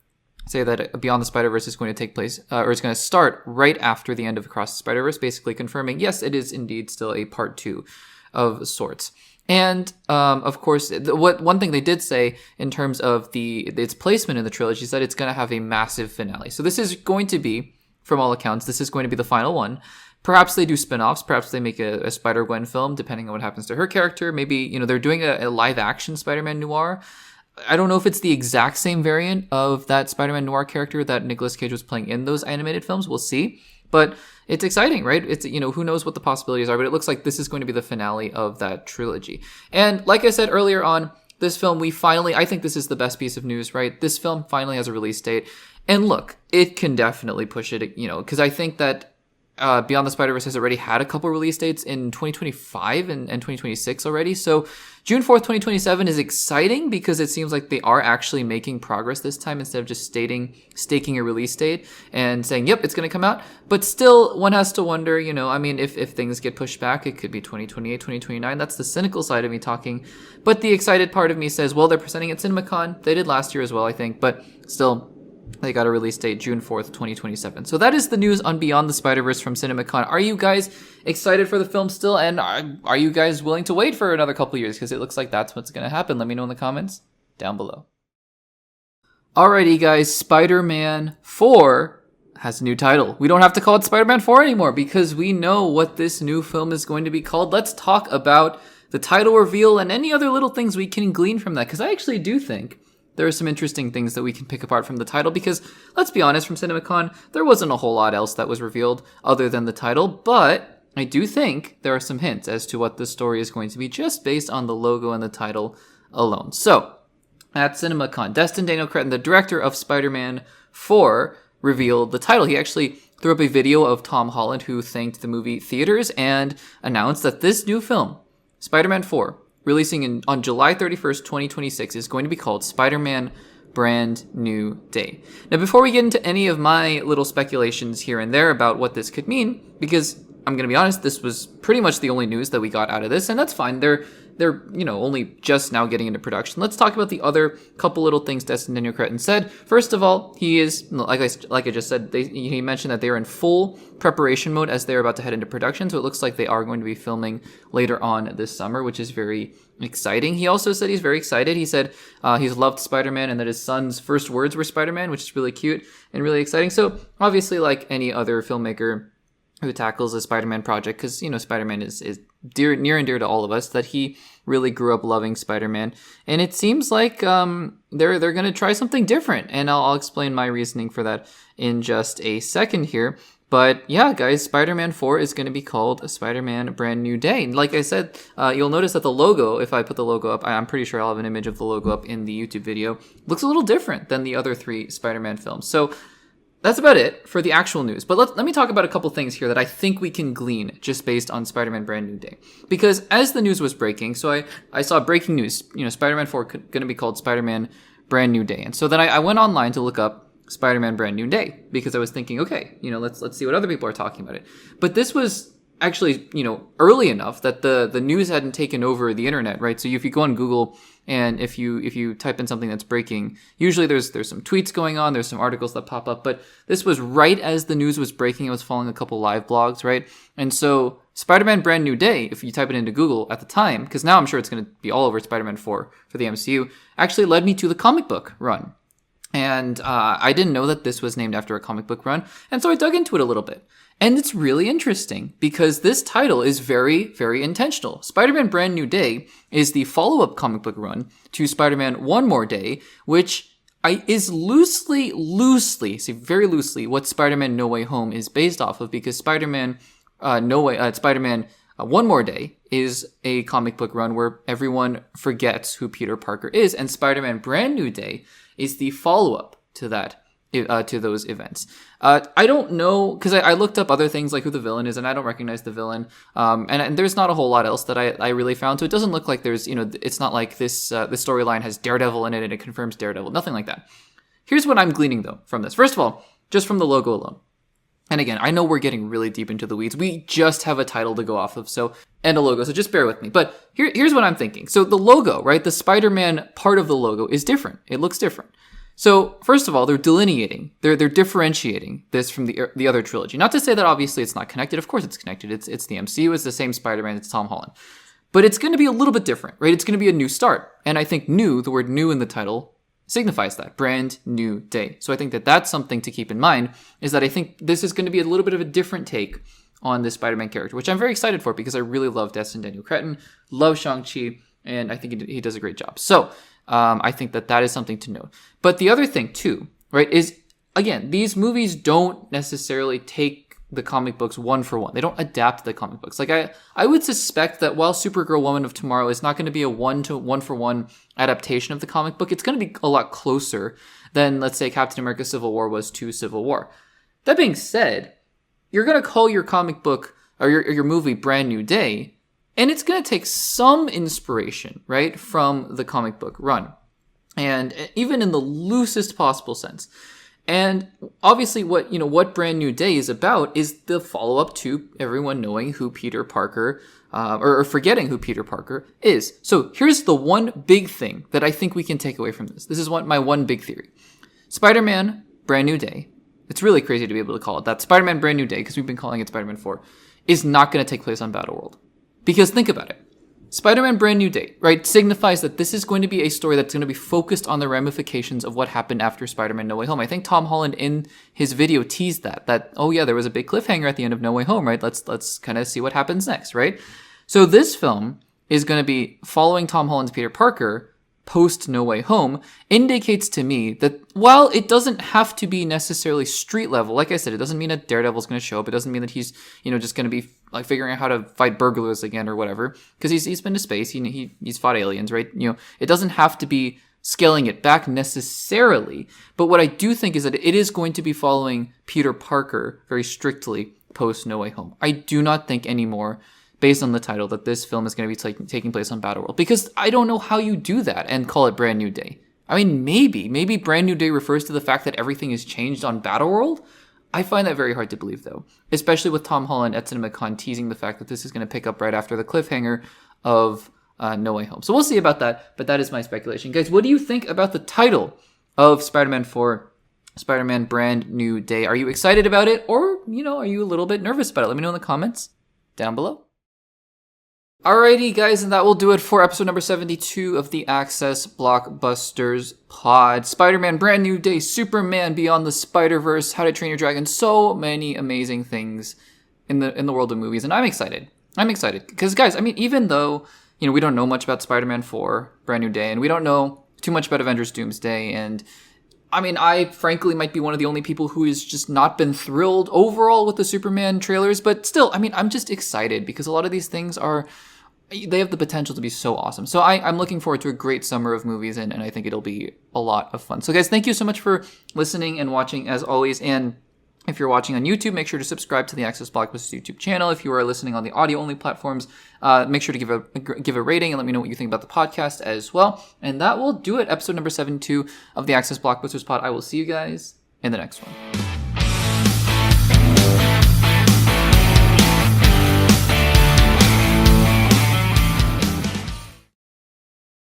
say that Beyond the Spider-Verse is going to take place, or it's going to start right after the end of Across the Spider-Verse, basically confirming, yes, it is indeed still a part 2 of sorts. And, of course, one thing they did say in terms of its placement in the trilogy is that it's going to have a massive finale. So this is going to be, from all accounts, this is going to be the final one. Perhaps they do spin-offs. Perhaps they make a Spider-Gwen film, depending on what happens to her character. Maybe, they're doing a live-action Spider-Man noir. I don't know if it's the exact same variant of that Spider-Man noir character that Nicolas Cage was playing in those animated films. We'll see. But it's exciting, right? It's, who knows what the possibilities are, but it looks like this is going to be the finale of that trilogy. And like I said earlier on, this film, I think this is the best piece of news, right? This film finally has a release date. And look, it can definitely push it, because I think that Beyond the Spider-Verse has already had a couple release dates in 2025 and 2026 already. So June 4th, 2027 is exciting because it seems like they are actually making progress this time instead of just staking a release date and saying, yep, it's going to come out. But still, one has to wonder, if things get pushed back, it could be 2028, 2029. That's the cynical side of me talking. But the excited part of me says, well, they're presenting at CinemaCon. They did last year as well, I think. But still, they got a release date, June 4th, 2027. So that is the news on Beyond the Spider-Verse from CinemaCon. Are you guys excited for the film still? And are you guys willing to wait for another couple years? Because it looks like that's what's going to happen. Let me know in the comments down below. Alrighty, guys. Spider-Man 4 has a new title. We don't have to call it Spider-Man 4 anymore because we know what this new film is going to be called. Let's talk about the title reveal and any other little things we can glean from that. Because I actually do think there are some interesting things that we can pick apart from the title because, let's be honest, from CinemaCon, there wasn't a whole lot else that was revealed other than the title, but I do think there are some hints as to what the story is going to be just based on the logo and the title alone. So, at CinemaCon, Destin Daniel Cretton, the director of Spider-Man 4, revealed the title. He actually threw up a video of Tom Holland, who thanked the movie theaters and announced that this new film, Spider-Man 4, releasing on July 31st, 2026, is going to be called Spider-Man Brand New Day. Now, before we get into any of my little speculations here and there about what this could mean, because I'm going to be honest, this was pretty much the only news that we got out of this, and that's fine. They're only just now getting into production. Let's talk about the other couple little things Destin Daniel Cretton said. First of all, he is, like I just said, he mentioned that they are in full preparation mode as they're about to head into production, so it looks like they are going to be filming later on this summer, which is very exciting. He also said he's very excited. He said he's loved Spider-Man and that his son's first words were Spider-Man, which is really cute and really exciting. So obviously, like any other filmmaker who tackles a Spider-Man project, because Spider-Man is near and dear to all of us, that he really grew up loving Spider-Man, and it seems like they're going to try something different, and I'll explain my reasoning for that in just a second here. But yeah, guys, Spider-Man 4 is going to be called Spider-Man Brand New Day. And like I said, you'll notice that the logo, if I put the logo up, I'm pretty sure I'll have an image of the logo up in the YouTube video, looks a little different than the other 3 Spider-Man films. So that's about it for the actual news. But let me talk about a couple things here that I think we can glean just based on Spider-Man Brand New Day. Because as the news was breaking, so I saw breaking news, Spider-Man 4 going to be called Spider-Man Brand New Day. And so then I went online to look up Spider-Man Brand New Day because I was thinking, okay, let's see what other people are talking about it. But this was actually, early enough that the news hadn't taken over the internet, right? So if you go on Google and if you type in something that's breaking, usually there's some tweets going on, there's some articles that pop up, but this was right as the news was breaking. I was following a couple live blogs, right? And so Spider-Man Brand New Day, if you type it into Google at the time, because now I'm sure it's going to be all over Spider-Man 4 for the MCU, actually led me to the comic book run. And I didn't know that this was named after a comic book run, and so I dug into it a little bit. And it's really interesting because this title is very, very intentional. Spider-Man Brand New Day is the follow-up comic book run to Spider-Man One More Day, which is loosely, very loosely, what Spider-Man No Way Home is based off of, because Spider-Man One More Day is a comic book run where everyone forgets who Peter Parker is, and Spider-Man Brand New Day is the follow-up to that, to those events. I don't know, because I looked up other things like who the villain is, and I don't recognize the villain. And there's not a whole lot else that I really found. So it doesn't look like there's, it's not like this storyline has Daredevil in it and it confirms Daredevil. Nothing like that. Here's what I'm gleaning, though, from this. First of all, just from the logo alone. And again, I know we're getting really deep into the weeds. We just have a title to go off of, and a logo, so just bear with me. But here's what I'm thinking. So the logo, right, the Spider-Man part of the logo is different. It looks different. So first of all, they're delineating, they're differentiating this from the other trilogy. Not to say that obviously it's not connected. Of course it's connected. It's the MCU. It's the same Spider-Man. It's Tom Holland. But it's going to be a little bit different, right? It's going to be a new start. And I think new, the word new in the title, signifies that. Brand New Day. So I think that that's something to keep in mind, is that I think this is going to be a little bit of a different take on this Spider-Man character, which I'm very excited for because I really love Destin Daniel Cretton, love Shang-Chi, and I think he does a great job. So I think that is something to note. But the other thing too, right, is, again, these movies don't necessarily take the comic books one for one. They don't adapt the comic books. Like I would suspect that while Supergirl Woman of Tomorrow is not going to be a one for one adaptation of the comic book, it's going to be a lot closer than, let's say, Captain America Civil War was to Civil War. That being said, you're going to call your comic book or your movie Brand New Day, and it's going to take some inspiration, right, from the comic book run. And even in the loosest possible sense. And obviously what Brand New Day is about is the follow-up to everyone knowing who Peter Parker, or forgetting who Peter Parker is. So here's the one big thing that I think we can take away from this. This is my one big theory. Spider-Man Brand New Day, it's really crazy to be able to call it that, Spider-Man Brand New Day, because we've been calling it Spider-Man 4, is not going to take place on Battleworld. Because think about it. Spider-Man Brand New Day, right, signifies that this is going to be a story that's going to be focused on the ramifications of what happened after Spider-Man No Way Home. I think Tom Holland in his video teased that, oh yeah, there was a big cliffhanger at the end of No Way Home, right? Let's kind of see what happens next, right? So this film is going to be following Tom Holland's Peter Parker post No Way Home, indicates to me that while it doesn't have to be necessarily street level, like I said, it doesn't mean that Daredevil's going to show up. It doesn't mean that he's, just going to be like figuring out how to fight burglars again or whatever, because he's been to space. He's fought aliens, right? It doesn't have to be scaling it back necessarily. But what I do think is that it is going to be following Peter Parker very strictly post No Way Home. I do not think anymore, based on the title, that this film is going to be taking place on Battleworld, because I don't know how you do that and call it Brand New Day. I mean, maybe Brand New Day refers to the fact that everything is changed on Battleworld. I find that very hard to believe, though, especially with Tom Holland at CinemaCon teasing the fact that this is going to pick up right after the cliffhanger of No Way Home. So we'll see about that, but that is my speculation. Guys, what do you think about the title of Spider-Man 4, Spider-Man Brand New Day? Are you excited about it, or, are you a little bit nervous about it? Let me know in the comments down below. Alrighty, guys, and that will do it for episode number 72 of the Access Blockbusters Pod. Spider-Man Brand New Day, Superman Beyond the Spider-Verse, How to Train Your Dragon, so many amazing things in the world of movies, and I'm excited. Because, guys, I mean, even though, we don't know much about Spider-Man 4, Brand New Day, and we don't know too much about Avengers Doomsday, and I mean, I frankly might be one of the only people who has just not been thrilled overall with the Superman trailers, but still, I mean, I'm just excited because a lot of these things they have the potential to be so awesome. So I'm looking forward to a great summer of movies, and I think it'll be a lot of fun. So guys, thank you so much for listening and watching as always. And If you're watching on YouTube, make sure to subscribe to the Access Blockbusters YouTube channel. If you are listening on the audio-only platforms, make sure to give a rating and let me know what you think about the podcast as well. And that will do it. Episode number 72 of the Access Blockbusters pod. I will see you guys in the next one.